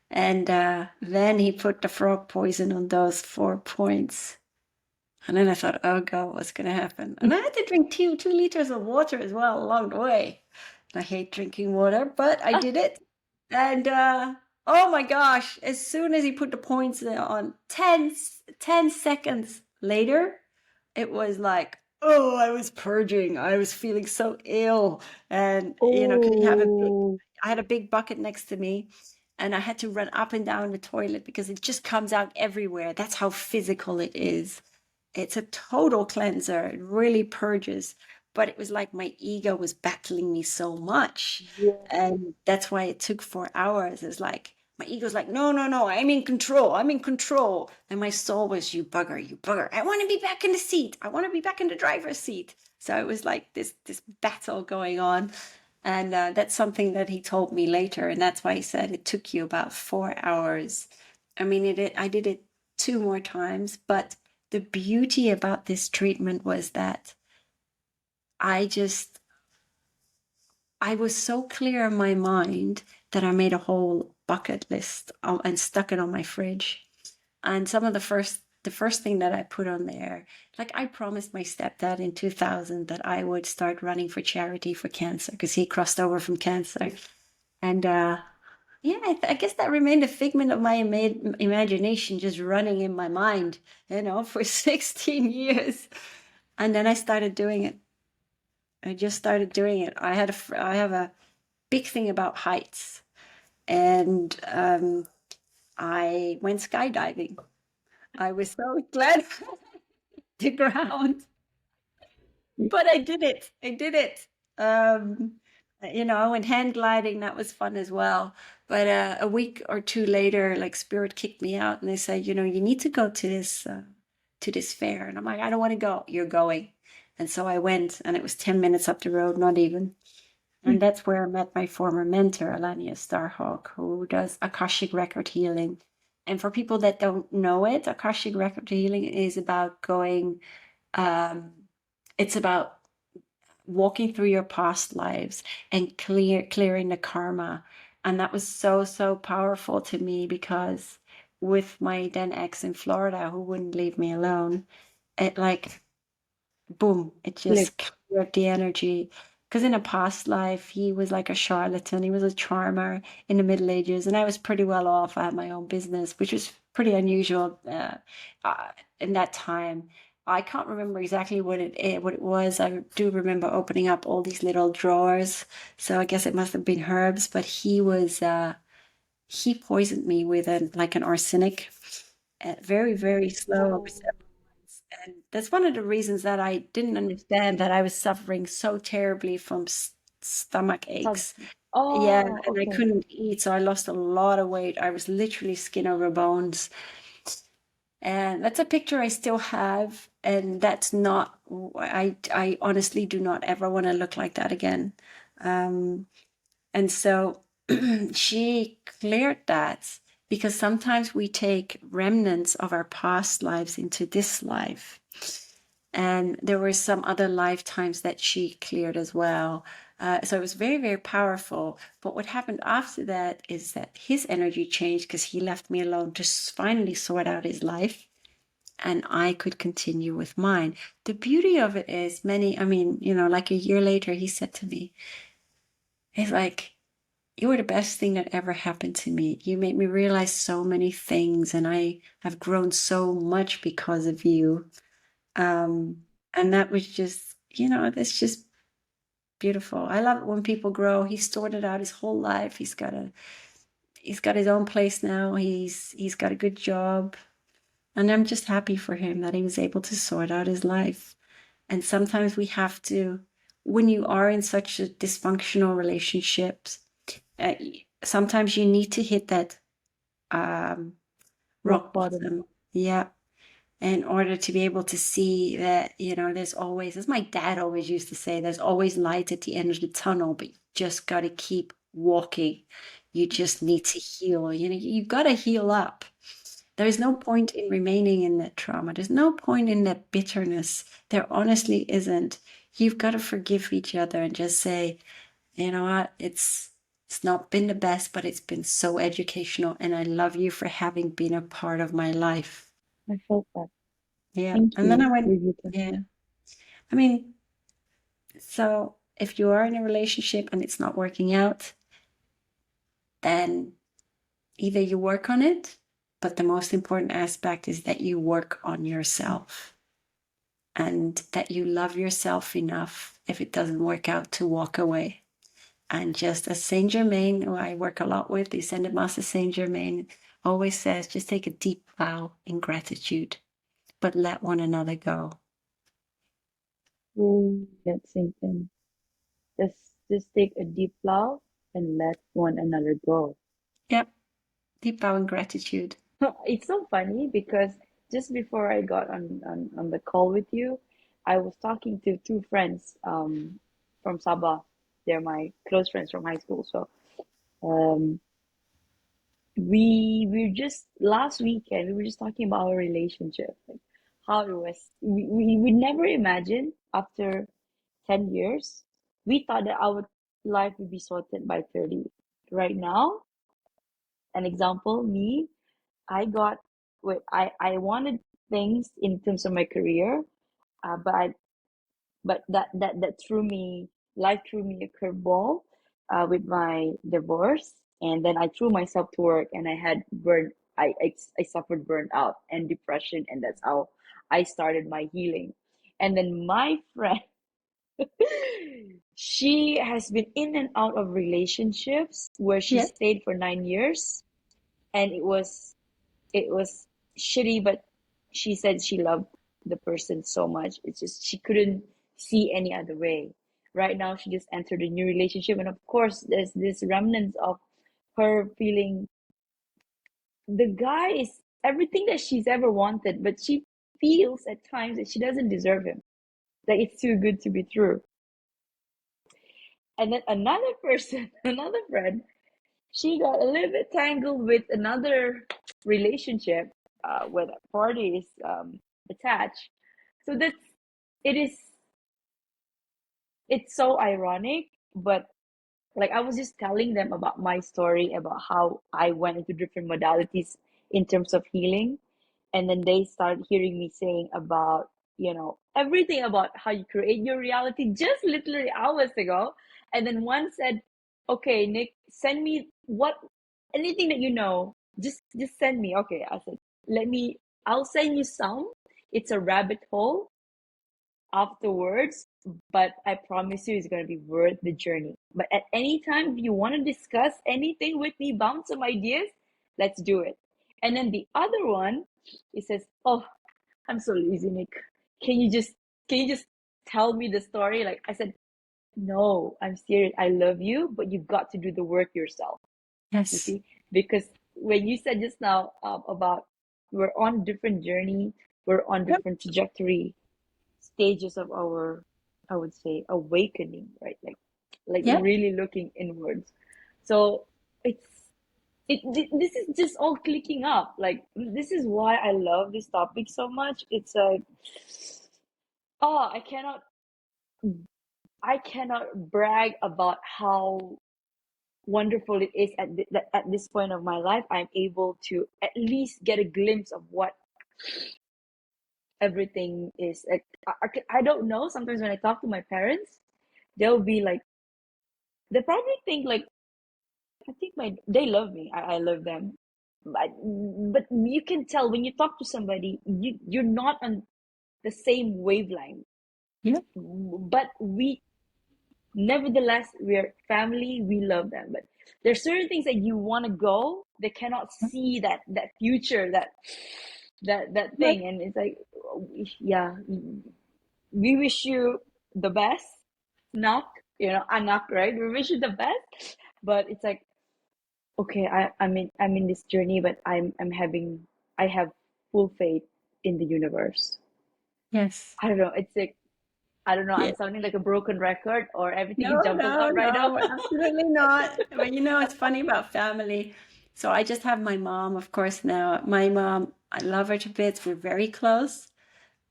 [SPEAKER 2] And then he put the frog poison on those 4 points. And then I thought, oh God, what's going to happen? And I had to drink 2 liters of water as well along the way. I hate drinking water, but I did it. And oh my gosh, as soon as he put the points on, 10 seconds later, it was like, oh, I was purging. I was feeling so ill. And, because
[SPEAKER 1] Oh,
[SPEAKER 2] I had a big bucket next to me, and I had to run up and down the toilet because it just comes out everywhere. That's how physical it is. It's a total cleanser. It really purges. but it was like my ego was battling me so much.
[SPEAKER 1] Yeah.
[SPEAKER 2] And that's why it took 4 hours. It's like my ego's like, no, no, no, I'm in control. I'm in control. And my soul was, you bugger, you bugger. I want to be back in the seat. I want to be back in the driver's seat. So it was like this battle going on. And that's something that he told me later. And that's why he said it took you about 4 hours. I mean, I did it 2 more times. But the beauty about this treatment was that I just, I was so clear in my mind that I made a whole bucket list and stuck it on my fridge. And some of the first thing that I put on there, like I promised my stepdad in 2000 that I would start running for charity for cancer because he crossed over from cancer. And yeah, I guess that remained a figment of my imagination just running in my mind, for 16 years. And then I started doing it. I just started doing it. I have a big thing about heights, and I went skydiving. I was so glad the ground, but I did it. I did it. Um, I went hang gliding. That was fun as well. But a week or two later, like Spirit kicked me out, and they said, you need to go to this fair. And I'm like, I don't want to go. You're going. And so I went, and it was 10 minutes up the road, not even. And that's where I met my former mentor, Alania Starhawk, who does Akashic record healing. And for people that don't know it, Akashic record healing is about it's about walking through your past lives and clearing the karma. And that was so, so powerful to me because with my then ex in Florida who wouldn't leave me alone, it like boom, it
[SPEAKER 1] Click.
[SPEAKER 2] just cleared the energy. Because in a past life, he was like a charlatan. He was a charmer in the Middle Ages, and I was pretty well off. I had my own business, which was pretty unusual in that time. I can't remember exactly what it was. I do remember opening up all these little drawers, so I guess it must have been herbs. But he poisoned me with an arsenic, very very slow.
[SPEAKER 1] Oh,
[SPEAKER 2] And that's one of the reasons that I didn't understand that I was suffering so terribly from stomach
[SPEAKER 1] sub.
[SPEAKER 2] aches. Yeah,
[SPEAKER 1] Oh,
[SPEAKER 2] and I
[SPEAKER 1] okay.
[SPEAKER 2] couldn't eat, so I lost a lot of weight. I was literally skin over bones. And that's a picture I still have, and that's not, I honestly do not ever want to look like that again. Um, and so she cleared that because sometimes we take remnants of our past lives into this life. And there were some other lifetimes that she cleared as well. So it was very, very powerful. But what happened after that is that his energy changed because he left me alone to finally sort out his life. And I could continue with mine. The beauty of it is like a year later, he said to me, he's like, you were the best thing that ever happened to me. You made me realize so many things, and I have grown so much because of you. And that was just, that's just beautiful. I love it when people grow. He sorted out his whole life. He's got his own place now. He's got a good job. And I'm just happy for him that he was able to sort out his life. And sometimes we have to, when you are in such a dysfunctional relationships, uh, sometimes you need to hit that um,
[SPEAKER 1] Rock
[SPEAKER 2] rock
[SPEAKER 1] bottom.
[SPEAKER 2] bottom. Yeah. In order to be able to see that, there's always, as my dad always used to say, there's always light at the end of the tunnel, but you just got to keep walking. You just need to heal. You got to heal up. There is no point in remaining in that trauma. There's no point in that bitterness. There honestly isn't. You've got to forgive each other and just say, you know what, it's not been the best, but it's been so educational, and I love you for having been a part of my life.
[SPEAKER 1] I felt that.
[SPEAKER 2] Yeah.
[SPEAKER 1] Thank
[SPEAKER 2] And then I
[SPEAKER 1] you,
[SPEAKER 2] went,
[SPEAKER 1] Birgitta.
[SPEAKER 2] yeah. I mean, so if you are in a relationship and it's not working out, then either you work on it, but the most important aspect is that you work on yourself and that you love yourself enough if it doesn't work out to walk away. And just as Saint Germain, who I work a lot with, the Ascended Master Saint Germain, always says, just take a deep bow in gratitude, but let one another go.
[SPEAKER 1] Ooh, let's sink in. Just take a deep bow and let one another go.
[SPEAKER 2] Yep. Deep bow and gratitude.
[SPEAKER 1] It's so funny because just before I got on the call with you, I was talking to two friends from Sabah. They're my close friends from high school. So um we were just last weekend we were just talking about our relationship, like how it was. We never imagined after 10 years we thought that our life would be sorted by 30. Right now, an example, me, I got what I wanted things in terms of my career, but that threw me life threw me a curveball with my divorce, and then I threw myself to work, and I had burn I suffered burnout and depression, and that's how I started my healing. And then my friend, she has been in and out of relationships where she
[SPEAKER 2] Yes.
[SPEAKER 1] stayed for 9 years, and it was shitty, but she said she loved the person so much. It's just she couldn't see any other way. Right now, she just entered a new relationship, and of course, there's this remnants of her feeling the guy is everything that she's ever wanted, but she feels at times that she doesn't deserve him. Like it's too good to be true. And then another person, another friend, she got a little bit tangled with another relationship where the party is attached. So that's it is it's so ironic, but like I was just telling them about my story about how I went into different modalities in terms of healing, and then they started hearing me saying about everything about how you create your reality just literally hours ago. And then one said, okay, Nick, send me what anything that you know, just send me. Okay, I said, I'll send you some. It's a rabbit hole afterwards, but I promise you it's going to be worth the journey. But at any time, if you want to discuss anything with me, bounce some ideas, let's do it. And then the other one, he says, oh, I'm so lazy, Nick. Can you just can you just tell me the story? Like I said, no, I'm serious. I love you, but you've got to do the work yourself. You
[SPEAKER 2] Yes.
[SPEAKER 1] see, because when you said just now about we're on different journey, we're on
[SPEAKER 2] Yep.
[SPEAKER 1] different trajectory, stages of our, I would say, awakening, right? Like
[SPEAKER 2] Yep.
[SPEAKER 1] really looking inwards. So it's this is just all clicking up. Like this is why I love this topic so much. It's like, oh, I cannot brag about how wonderful it is at this point of my life. I'm able to at least get a glimpse of what everything is like. I don't know, sometimes when I talk to my parents, they'll be like, they probably think like, I think they love me. I love them. But you can tell when you talk to somebody, you're not on the same wavelength.
[SPEAKER 2] Yep.
[SPEAKER 1] But nevertheless, we're family. We love them. But there's certain things that you want to go. They cannot see that future, that
[SPEAKER 2] Yep.
[SPEAKER 1] thing, and it's like, yeah, we wish you the best. Knock, anak, right? We wish you the best, but it's like, okay, I'm in this journey, but I have full faith in the universe.
[SPEAKER 2] Yes.
[SPEAKER 1] I don't know. It's like, I don't know.
[SPEAKER 2] Yeah.
[SPEAKER 1] I'm sounding like a broken record, or everything is
[SPEAKER 2] No,
[SPEAKER 1] jumping
[SPEAKER 2] no,
[SPEAKER 1] out right now.
[SPEAKER 2] no, absolutely not. But it's funny about family. So I just have my mom, of course, now. My mom, I love her to bits. We're very close,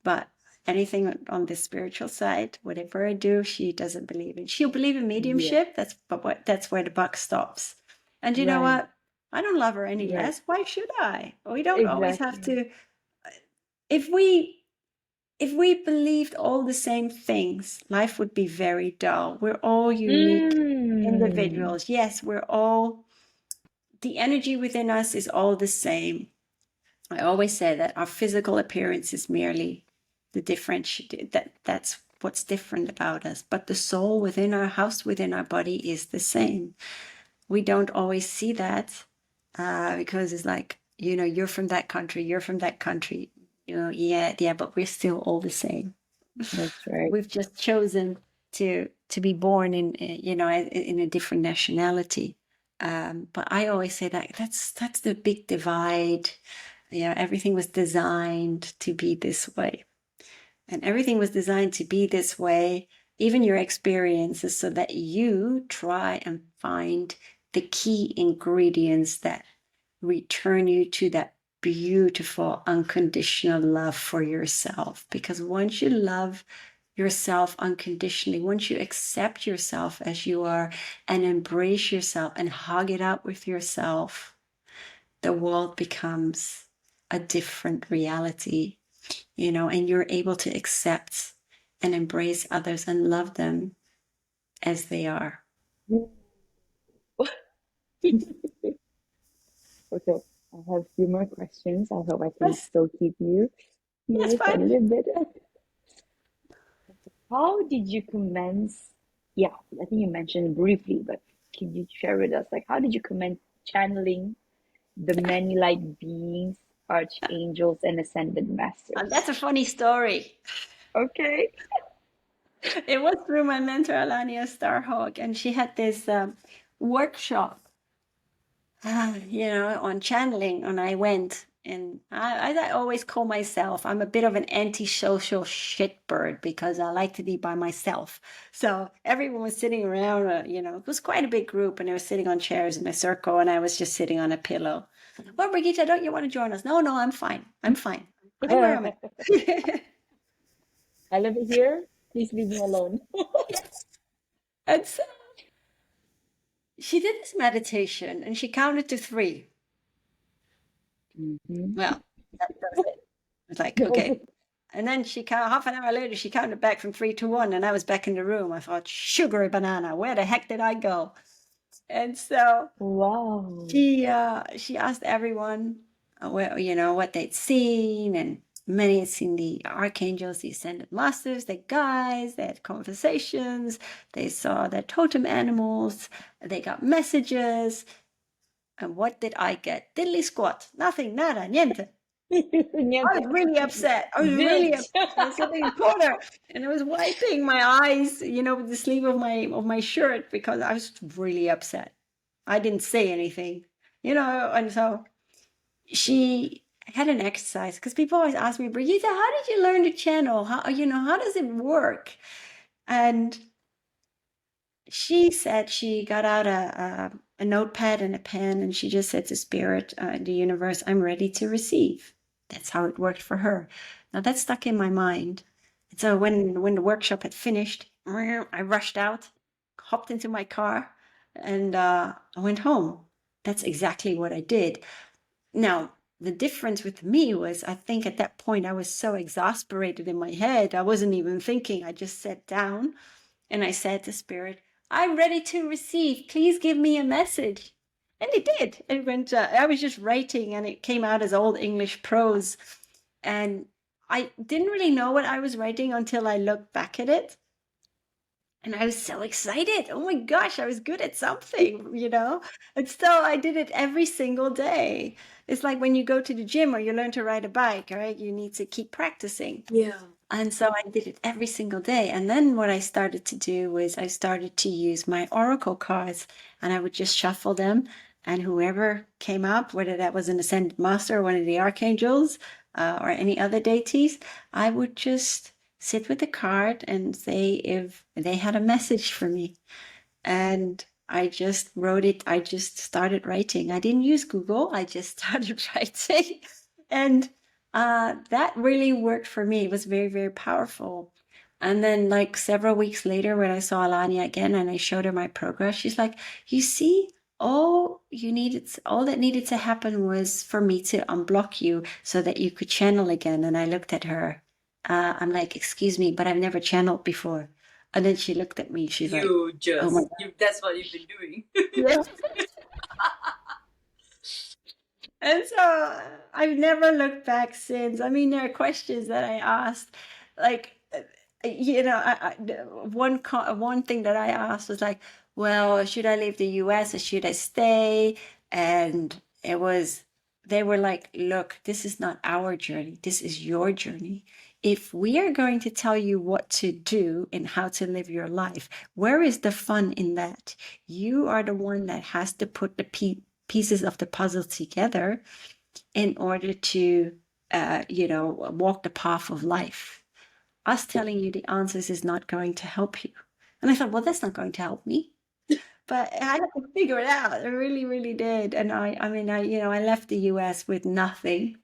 [SPEAKER 2] but anything on the spiritual side, whatever I do, she doesn't believe in. She'll believe in
[SPEAKER 1] Yeah,
[SPEAKER 2] mediumship. That's where the buck stops. And you know
[SPEAKER 1] right,
[SPEAKER 2] what? I don't love her any
[SPEAKER 1] right.
[SPEAKER 2] less. Why should I? We don't always have
[SPEAKER 1] Exactly.
[SPEAKER 2] to. If we believed all the same things, life would be very dull. We're all unique
[SPEAKER 1] Mm.
[SPEAKER 2] individuals. Yes, we're all, the energy within us is all the same. I always say that our physical appearance is merely the difference, that's what's different about us. But the soul within our house, within our body is the same. We don't always see that because it's like, you're from that country, you're from that country. Yeah, but we're still all the same.
[SPEAKER 1] That's right.
[SPEAKER 2] We've just chosen to be born in, in a different nationality. But I always say that that's the big divide. Everything was designed to be this way, and everything was designed to be this way, even your experiences, so that you try and find the key ingredients that return you to that beautiful unconditional love for yourself. Because once you love yourself unconditionally, once you accept yourself as you are and embrace yourself and hug it out with yourself, the world becomes a different reality, and you're able to accept and embrace others and love them as they are.
[SPEAKER 1] Okay, I have a few more questions. I hope I can
[SPEAKER 2] That's
[SPEAKER 1] still keep you
[SPEAKER 2] that's
[SPEAKER 1] here for a
[SPEAKER 2] fine.
[SPEAKER 1] little bit. How did you commence? Yeah, I think you mentioned briefly, but can you share with us, like, how did you commence channeling the many light beings, archangels, and ascended
[SPEAKER 2] And
[SPEAKER 1] masters?
[SPEAKER 2] that's a funny story.
[SPEAKER 1] Okay.
[SPEAKER 2] It was through my mentor, Alania Starhawk, and she had this workshop, on channeling, and I went. And I always call myself, I'm a bit of an antisocial shitbird because I like to be by myself. So everyone was sitting around, it was quite a big group, and they were sitting on chairs in a circle, and I was just sitting on a pillow. Well, Birgitta, don't you want to join us? No, no, I'm fine. I'm fine. I'm where I'm at.
[SPEAKER 1] I love it here. Please leave me alone.
[SPEAKER 2] And so she did this meditation and she counted to 3.
[SPEAKER 1] Mhm.
[SPEAKER 2] Well, that was it. I was like,
[SPEAKER 1] That was
[SPEAKER 2] okay.
[SPEAKER 1] it.
[SPEAKER 2] And then half an hour later, she counted back from 3 to 1, and I was back in the room. I thought, sugary banana, where the heck did I go? And so
[SPEAKER 1] Wow.
[SPEAKER 2] she asked everyone, what they'd seen, and many had seen the archangels, the ascended masters, the guides. They had conversations. They saw their totem animals. They got messages. And what did I get? Diddly squat. Nothing, nada, niente. I
[SPEAKER 1] Niente.
[SPEAKER 2] was really upset. I was really
[SPEAKER 1] Zilch.
[SPEAKER 2] upset. I was sitting in the corner and I was wiping my eyes, with the sleeve of my shirt because I was really upset. I didn't say anything, and so she had an exercise because people always ask me, Brigitte, how did you learn to channel? How does it work? And she said she got out a notepad and a pen, and she just said to spirit, the universe, I'm ready to receive. That's how it worked for her. Now that stuck in my mind. And so when the workshop had finished, I rushed out, hopped into my car, and I went home. That's exactly what I did. Now, the difference with me was, I think at that point I was so exasperated in my head, I wasn't even thinking. I just sat down and I said to Spirit, I'm ready to receive. Please give me a message. And it did. It went, I was just writing and it came out as Old English prose. And I didn't really know what I was writing until I looked back at it. And I was so excited. Oh my gosh, I was good at something. And so I did it every single day. It's like when you go to the gym or you learn to ride a bike, right? You need to keep practicing.
[SPEAKER 1] Yeah.
[SPEAKER 2] And so I did it every single day. And then what I started to do was I started to use my oracle cards, and I would just shuffle them. And whoever came up, whether that was an ascended master or one of the archangels or any other deities, I would just sit with the card and say if they had a message for me. And I just wrote it. I just started writing. I didn't use Google. I just started writing. And that really worked for me. It was very, very powerful. And then, like several weeks later, when I saw Alania again and I showed her my progress, she's like, "You see, all that needed to happen was for me to unblock you so that you could channel again." And I looked at her. I'm like, "Excuse me, but I've never channeled before." And then she looked at me. She's like, "Oh my God."
[SPEAKER 1] That's what you've been doing.
[SPEAKER 2] Yeah. And so I've never looked back since. I mean, there are questions that I asked, like, one thing that I asked was like, well, should I leave the US or should I stay? And they were like, look, this is not our journey. This is your journey. If we are going to tell you what to do and how to live your life, where is the fun in that? You are the one that has to put the pieces of the puzzle together in order to, walk the path of life. Us telling you the answers is not going to help you. And I thought, well, that's not going to help me. But I had to figure it out. I really, really did. And I left the US with nothing.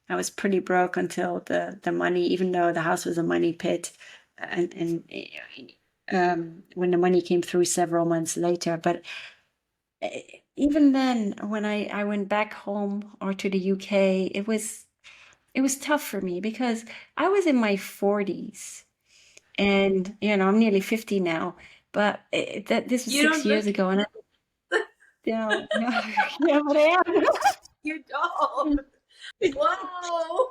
[SPEAKER 2] I was pretty broke until the money, even though the house was a money pit, and when the money came through several months later. But even then, when I went back home or to the UK, it was tough for me because I was in my 40s, and I'm nearly 50 now. But this was
[SPEAKER 1] You don't
[SPEAKER 2] 6 years
[SPEAKER 1] look.
[SPEAKER 2] ago, and yeah, yeah, but I am.
[SPEAKER 1] You don't. Wow.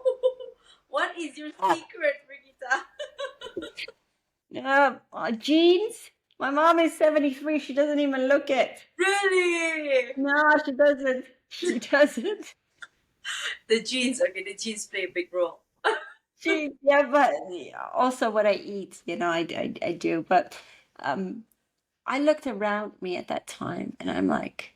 [SPEAKER 1] What is your secret, Birgitta?
[SPEAKER 2] Jeans. My mom is 73. She doesn't even look it.
[SPEAKER 1] Really?
[SPEAKER 2] No, she doesn't. She doesn't.
[SPEAKER 1] The genes. Okay, the genes play a big role.
[SPEAKER 2] Yeah, but also what I eat, I do. But I looked around me at that time, and I'm like,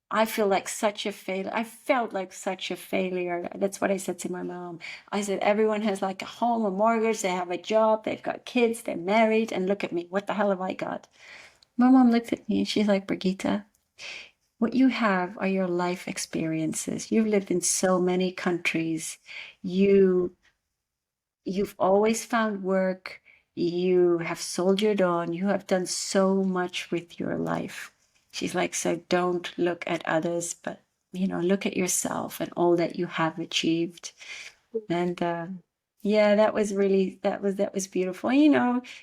[SPEAKER 2] I feel like such a failure. I felt like such a failure. That's what I said to my mom. I said, everyone has like a home, a mortgage, they have a job, they've got kids, they're married, and look at me. What the hell have I got? My mom looked at me and she's like, Birgitta, what you have are your life experiences. You've lived in so many countries. You've always found work. You have soldiered on. You have done so much with your life. She's like, so don't look at others, but look at yourself and all that you have achieved. And yeah, that was beautiful.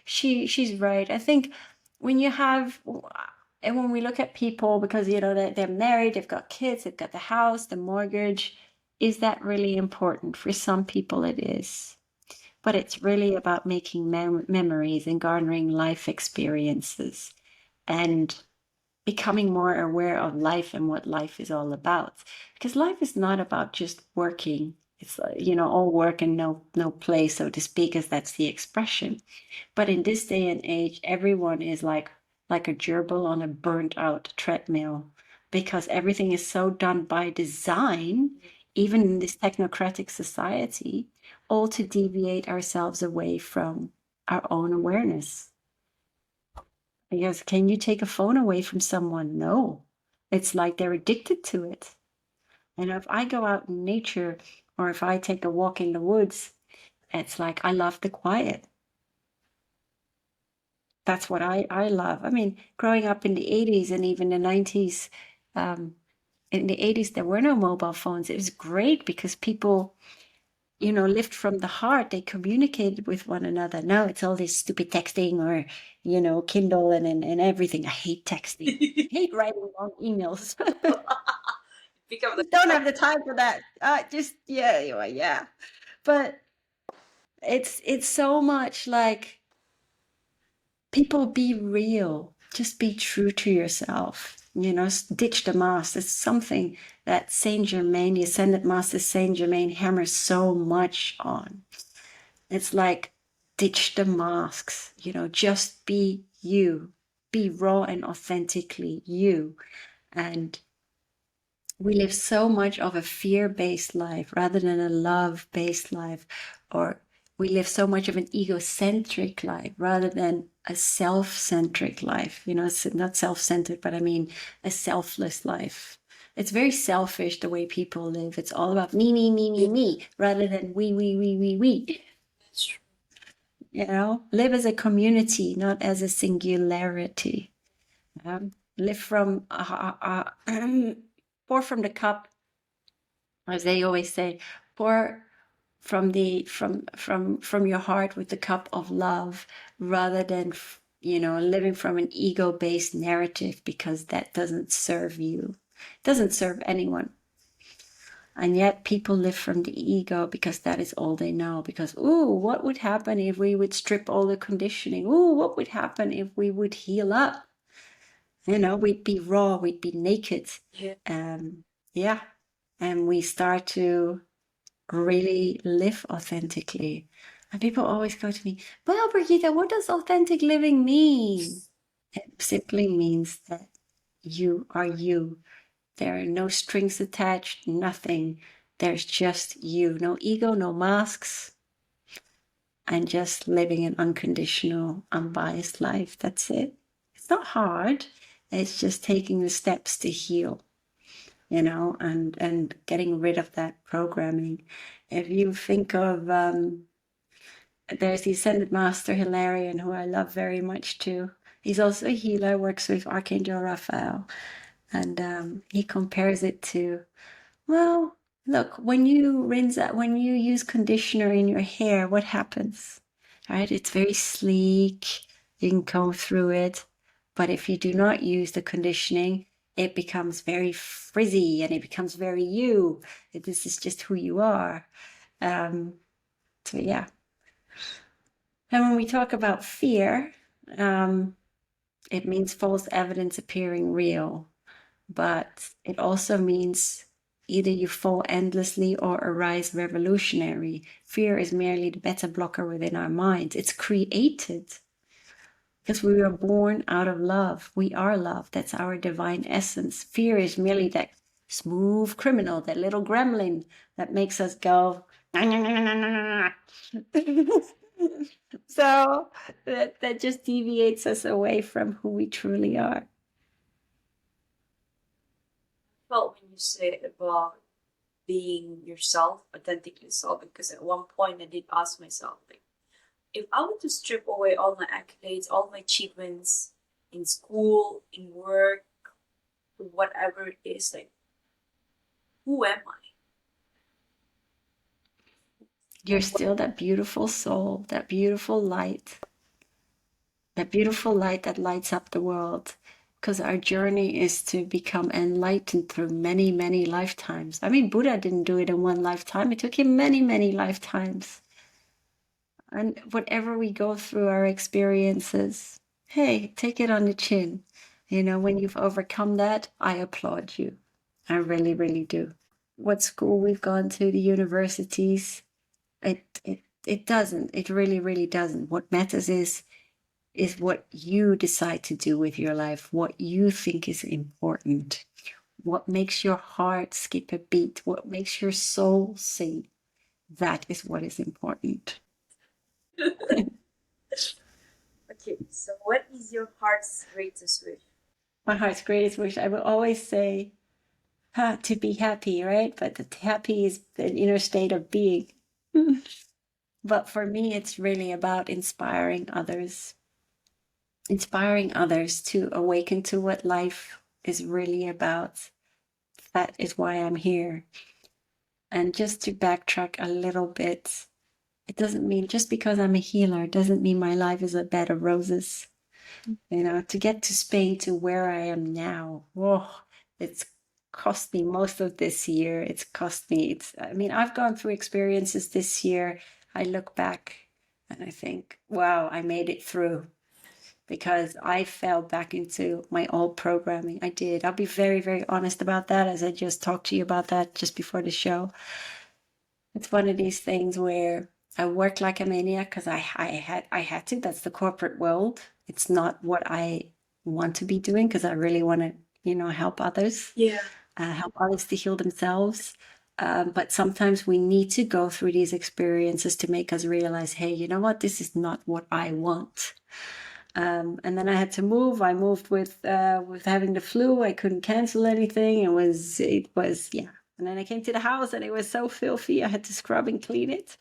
[SPEAKER 2] She's right. I think when you have and when we look at people, because they're married, they've got kids, they've got the house, the mortgage, is that really important? For some people it is. But it's really about making memories and garnering life experiences and becoming more aware of life and what life is all about. Because life is not about just working. It's all work and no play, so to speak, as that's the expression. But in this day and age, everyone is like a gerbil on a burnt out treadmill, because everything is so done by design, even in this technocratic society, all to deviate ourselves away from our own awareness. Because can you take a phone away from someone? No. It's like they're addicted to it. And if I go out in nature, or if I take a walk in the woods, it's like I love the quiet. That's what I love. I mean, growing up in the 80s and even the 90s, in the 80s, there were no mobile phones. It was great because people, lived from the heart. They communicated with one another. Now it's all this stupid texting or, Kindle and everything. I hate texting. I hate writing long emails.
[SPEAKER 1] Become the.
[SPEAKER 2] Just don't have the time for that. Yeah. But it's so much like, people, be real. Just be true to yourself. Ditch the mask. It's something that Saint Germain, the Ascended Master Saint Germain, hammers so much on. It's like, ditch the masks. Just be you. Be raw and authentically you. And we live so much of a fear-based life rather than a love-based life, or we live so much of an egocentric life rather than a self-centric life. It's not self-centered, but I mean a selfless life. It's very selfish the way people live. It's all about me, rather than we.
[SPEAKER 1] That's true.
[SPEAKER 2] Live as a community, not as a singularity. Live from pour from the cup, as they always say. Pour from your heart with the cup of love, rather than living from an ego-based narrative, because that doesn't serve you. It doesn't serve anyone. And yet people live from the ego because that is all they know. Because, ooh, what would happen if we would strip all the conditioning? Ooh, what would happen if we would heal up? We'd be raw, we'd be naked.
[SPEAKER 1] Yeah.
[SPEAKER 2] Yeah. And we start to really live authentically. And people always go to me, well, Birgitta, what does authentic living mean? It simply means that you are you. There are no strings attached, nothing. There's just you. No ego, no masks, and just living an unconditional, unbiased life. That's it. It's not hard. It's just taking the steps to heal, and getting rid of that programming. If you think of, there's the Ascended Master Hilarion, who I love very much too. He's also a healer, works with Archangel Raphael, and he compares it to, well, look, when you use conditioner in your hair, what happens? Right? It's very sleek. You can comb through it. But if you do not use the conditioning, it becomes very frizzy and it becomes very you. This is just who you are. So yeah. And when we talk about fear, it means false evidence appearing real, but it also means either you fall endlessly or arise revolutionary. Fear is merely the beta blocker within our minds. It's created because we were born out of love. We are love. That's our divine essence. Fear is merely that smooth criminal, that little gremlin that makes us go. So that just deviates us away from who we truly are.
[SPEAKER 3] Felt when you said about being yourself, authentic yourself, because at one point I did ask myself, like, if I were to strip away all my accolades, all my achievements in school, in work, whatever it is, like, who am I?
[SPEAKER 2] You're still that beautiful soul, that beautiful light that lights up the world. Because our journey is to become enlightened through many, many lifetimes. I mean, Buddha didn't do it in one lifetime, it took him many, many lifetimes. And whatever we go through, our experiences, hey, take it on the chin. When you've overcome that, I applaud you. I really, really do. What school we've gone to, the universities, it doesn't. It really, really doesn't. What matters is what you decide to do with your life, what you think is important, what makes your heart skip a beat, what makes your soul sing. That is what is important.
[SPEAKER 3] Okay, so what is your heart's greatest wish?
[SPEAKER 2] My heart's greatest wish, I will always say, to be happy, right? But the happy is the inner state of being. But for me, it's really about inspiring others to awaken to what life is really about. That is why I'm here. And just to backtrack a little bit, it doesn't mean just because I'm a healer, doesn't mean my life is a bed of roses. To get to Spain to where I am now, it's cost me most of this year. It's cost me, I've gone through experiences this year. I look back and I think, wow, I made it through because I fell back into my old programming. I did. I'll be very, very honest about that, as I just talked to you about that just before the show. It's one of these things where I work like a maniac because I had to. That's the corporate world. It's not what I want to be doing because I really want to, help others.
[SPEAKER 3] Yeah.
[SPEAKER 2] Help others to heal themselves. But sometimes we need to go through these experiences to make us realize, hey, you know what? This is not what I want. And then I had to move. I moved with having the flu. I couldn't cancel anything. It was yeah. And then I came to the house and it was so filthy. I had to scrub and clean it.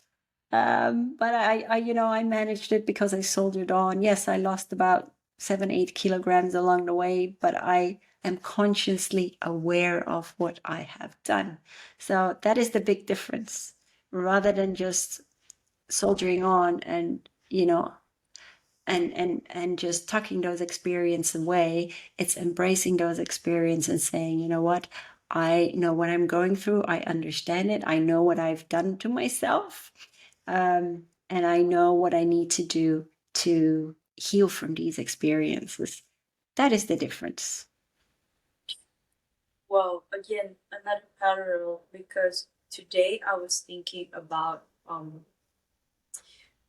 [SPEAKER 2] But I managed it because I soldiered on. Yes, I lost about 7-8 kilograms along the way, but I am consciously aware of what I have done. So that is the big difference. Rather than just soldiering on and and just tucking those experiences away, it's embracing those experiences and saying, you know what, I know what I'm going through, I understand it, I know what I've done to myself, and I know what I need to do to heal from these experiences. That is the difference.
[SPEAKER 3] Well, again, another parallel, because today I was thinking about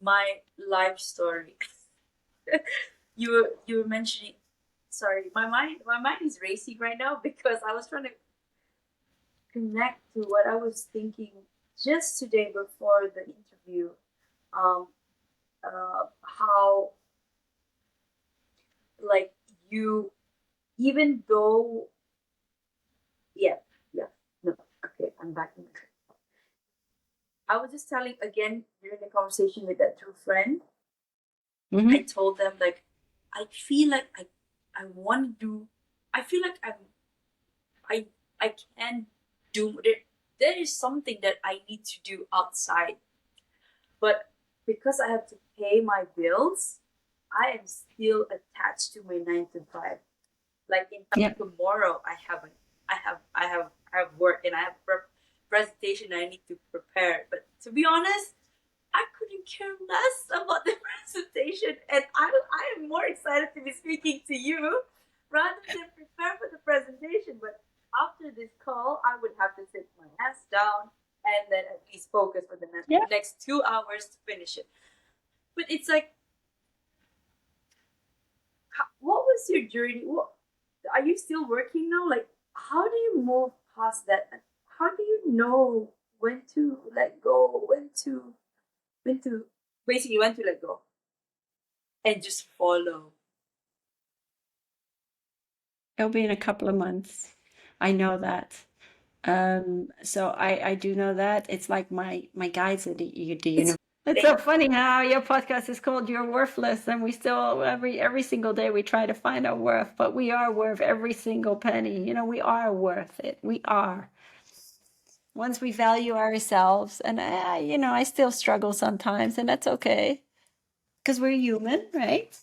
[SPEAKER 3] my life story. You were mentioning. Sorry, my mind is racing right now because I was trying to connect to what I was thinking just today before the interview. Um, how like you, even though, yeah, yeah, no, okay, I'm back in the train. I was just telling again during the conversation with that true friend. I told them like I feel like I want to do. I feel like I I can do it. There is something that I need to do outside, but because I have to pay my bills, I am still attached to my 9 to 5. Like in
[SPEAKER 2] Yeah.
[SPEAKER 3] tomorrow, I have work and I have presentation I need to prepare. But to be honest, I couldn't care less about the presentation, and I am more excited to be speaking to you rather than prepare for the presentation. But after this call, I would have to sit my ass down and then at least focus for the
[SPEAKER 2] Yeah.
[SPEAKER 3] next 2 hours to finish it. But it's like, what was your journey? What are you still working now? Like, how do you move past that? How do you know when to let go? When to basically when to let go and just follow?
[SPEAKER 2] It'll be in a couple of months. I know that. So I do know that. It's like my guides at the universe. It's so funny how your podcast is called You're Worthless, and we still every single day we try to find our worth, but we are worth every single penny. We are worth it. We are. Once we value ourselves, and I still struggle sometimes, and that's okay, because we're human, right?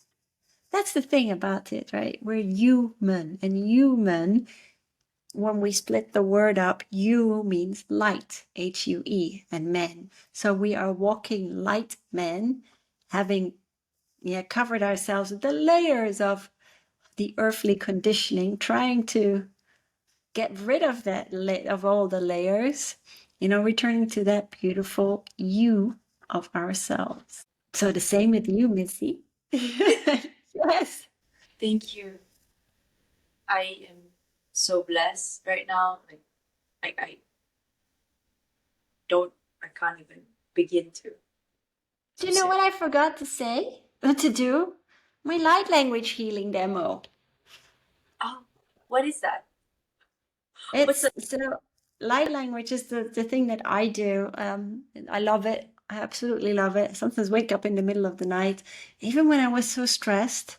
[SPEAKER 2] That's the thing about it, right? We're human, and human, when we split the word up, you means light, Hue, and men. So we are walking light men, having covered ourselves with the layers of the earthly conditioning, trying to get rid of that of all the layers, returning to that beautiful you of ourselves. So the same with you, Missy. Yes.
[SPEAKER 3] Thank you. I am so blessed right now. Like I can't even begin to.
[SPEAKER 2] Do you know what I forgot to say? To do? My light language healing demo.
[SPEAKER 3] Oh, what is that?
[SPEAKER 2] It's so light language is the thing that I do. I love it. I absolutely love it. Sometimes wake up in the middle of the night, even when I was so stressed,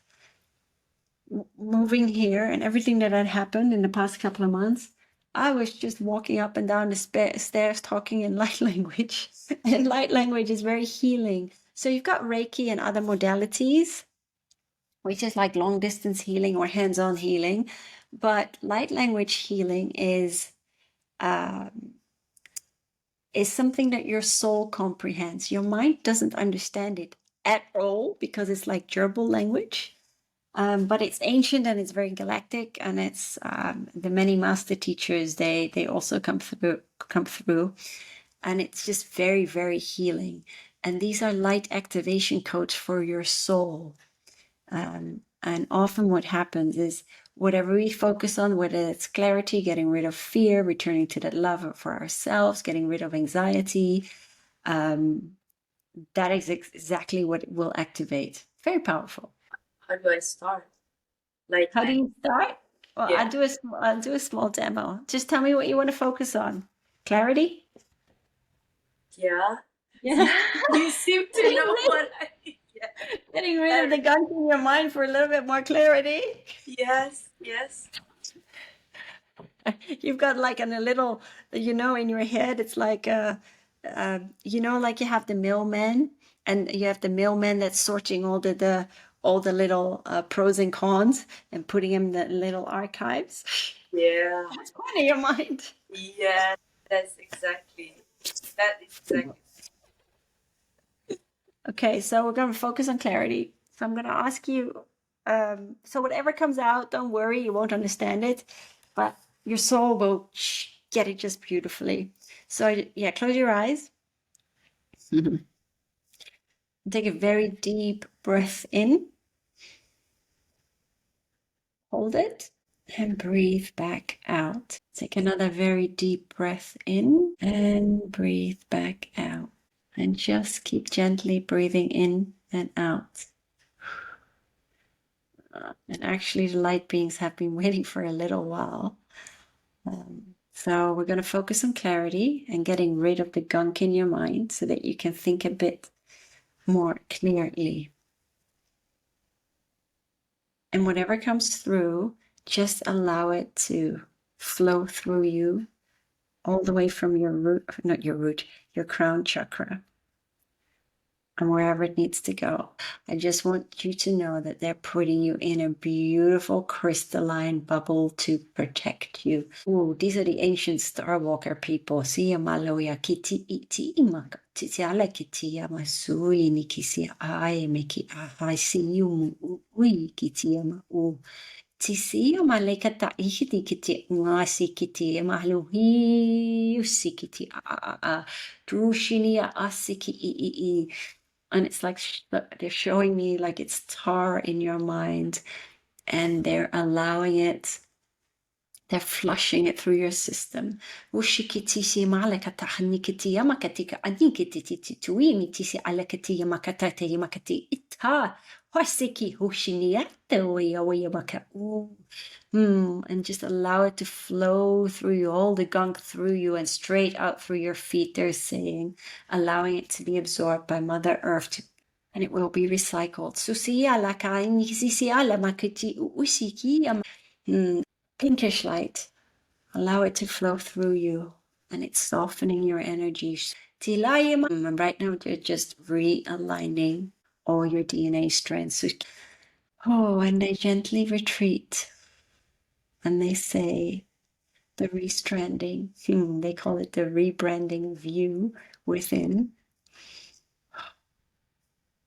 [SPEAKER 2] moving here and everything that had happened in the past couple of months. I was just walking up and down the stairs talking in light language. And light language is very healing. So you've got Reiki and other modalities, which is like long distance healing or hands-on healing. But light language healing is something that your soul comprehends. Your mind doesn't understand it at all because it's like gerbil language. But it's ancient and it's very galactic, and it's the many master teachers. They also come through, and it's just very, very healing. And these are light activation codes for your soul. And often what happens is whatever we focus on, whether it's clarity, getting rid of fear, returning to that love for ourselves, getting rid of anxiety, that is exactly what it will activate. Very powerful.
[SPEAKER 3] How do I start? Like,
[SPEAKER 2] How do you start? Well,
[SPEAKER 3] Yeah.
[SPEAKER 2] I'll do a small demo. Just tell me what you want to focus on. Clarity?
[SPEAKER 3] Yeah.
[SPEAKER 1] Yeah.
[SPEAKER 3] You seem to know what I need. Yeah.
[SPEAKER 2] Getting rid of the gunk in your mind for a little bit more clarity.
[SPEAKER 3] Yes, yes.
[SPEAKER 2] You've got like a little, in your head, it's like, like you have the mailman, and you have the mailman that's sorting all the little pros and cons and putting them in the little archives.
[SPEAKER 3] Yeah.
[SPEAKER 2] That's part of your mind.
[SPEAKER 3] Yeah, that's exactly. That is exactly.
[SPEAKER 2] Okay, so we're going to focus on clarity. So I'm going to ask you, so whatever comes out, don't worry, you won't understand it, but your soul will get it just beautifully. So yeah, close your eyes. Take a very deep breath in. Hold it and breathe back out. Take another very deep breath in and breathe back out. And just keep gently breathing in and out. And actually, the light beings have been waiting for a little while. So we're going to focus on clarity and getting rid of the gunk in your mind so that you can think a bit more clearly. And whatever comes through, just allow it to flow through you all the way from your root, not your root, your crown chakra, and wherever it needs to go. I just want you to know that they're putting you in a beautiful crystalline bubble to protect you. Ooh, these are the ancient Star Walker people. See maloya kiti iti imaka titi ala kiti yamasui nikisi ai miki I see you ui kiti yama u tisi maleka ta ihiti kiti ngasi kiti maluhi usikiti a drushini asiki I. And it's like they're showing me like it's tar in your mind, and they're allowing it, they're flushing it through your system. And just allow it to flow through you, all the gunk through you and straight out through your feet, they're saying, allowing it to be absorbed by Mother Earth, and it will be recycled. Pinkish light, allow it to flow through you, and it's softening your energy. And right now, you're just realigning all your DNA strands. And they gently retreat. And they say the restranding, they call it the rebranding view within,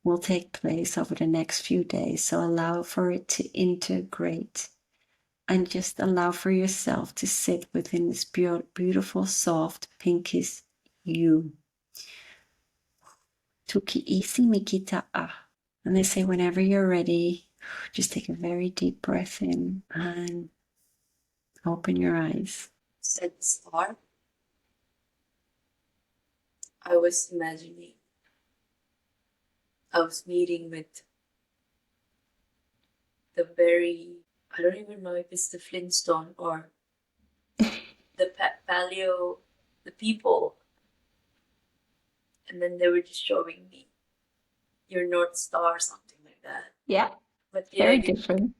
[SPEAKER 2] will take place over the next few days. So allow for it to integrate and just allow for yourself to sit within this beautiful, soft, pinkish you. Tuki isi mikita a. And they say whenever you're ready, just take a very deep breath in and open your eyes.
[SPEAKER 3] Said star. I was imagining I was meeting with the very, I don't even know if it's the Flintstone or the paleo, the people. And then they were just showing me your North Star, something like that.
[SPEAKER 2] Yeah,
[SPEAKER 3] But
[SPEAKER 2] very different.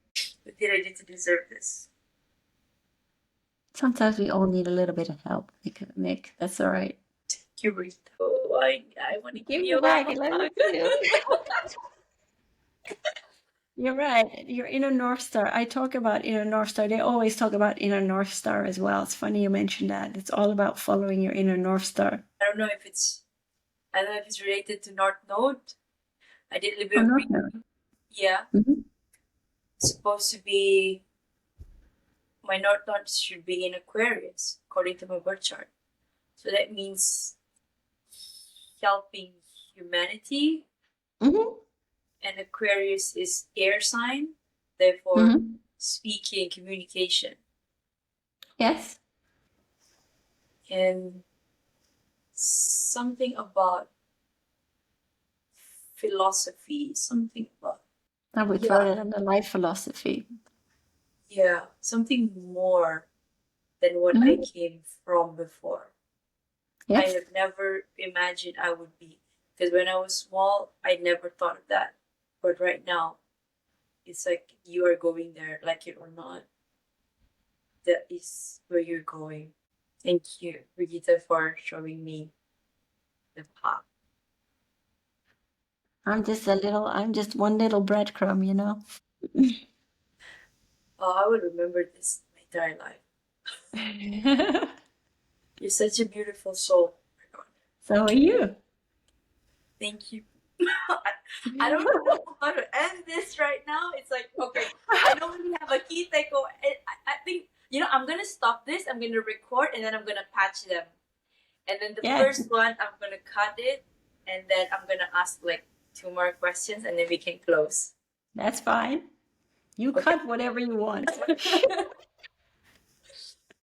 [SPEAKER 3] What did I do to deserve this?
[SPEAKER 2] Sometimes we all need a little bit of help, Nick. That's all right.
[SPEAKER 3] You breathe. Oh, I want to give you a
[SPEAKER 2] back
[SPEAKER 3] hug.
[SPEAKER 2] and let me feel. You're right. Your inner North Star. I talk about inner North Star. They always talk about inner North Star as well. It's funny you mentioned that. It's all about following your inner North Star.
[SPEAKER 3] I don't know if it's related to North Node. I did a little bit
[SPEAKER 2] Oh,
[SPEAKER 3] of
[SPEAKER 2] North Node.
[SPEAKER 3] Yeah.
[SPEAKER 2] Mm-hmm.
[SPEAKER 3] It's supposed to be my North Node should be in Aquarius, according to my birth chart. So that means helping humanity.
[SPEAKER 2] Mm-hmm.
[SPEAKER 3] And Aquarius is air sign, therefore speaking, communication.
[SPEAKER 2] Yes.
[SPEAKER 3] And something about philosophy, something about...
[SPEAKER 2] I would throw that under life philosophy.
[SPEAKER 3] Yeah, something more than what I came from before.
[SPEAKER 2] Yes.
[SPEAKER 3] I have never imagined I would be. Because when I was small, I never thought of that. But right now, it's like you are going there, like it or not. That is where you're going. Thank you, Birgitta, for showing me the path.
[SPEAKER 2] I'm just one little breadcrumb, you know.
[SPEAKER 3] Oh, I will remember this my entire life. You're such a beautiful soul.
[SPEAKER 2] So are you.
[SPEAKER 3] Thank you. I don't know how to end this right now. It's like, okay, I know we have a key takeaway. I think, I'm going to stop this. I'm going to record and then I'm going to patch them. And then the first one, I'm going to cut it. And then I'm going to ask, like, 2 more questions and then we can close.
[SPEAKER 2] That's fine. You
[SPEAKER 3] Okay.
[SPEAKER 2] cut whatever you want.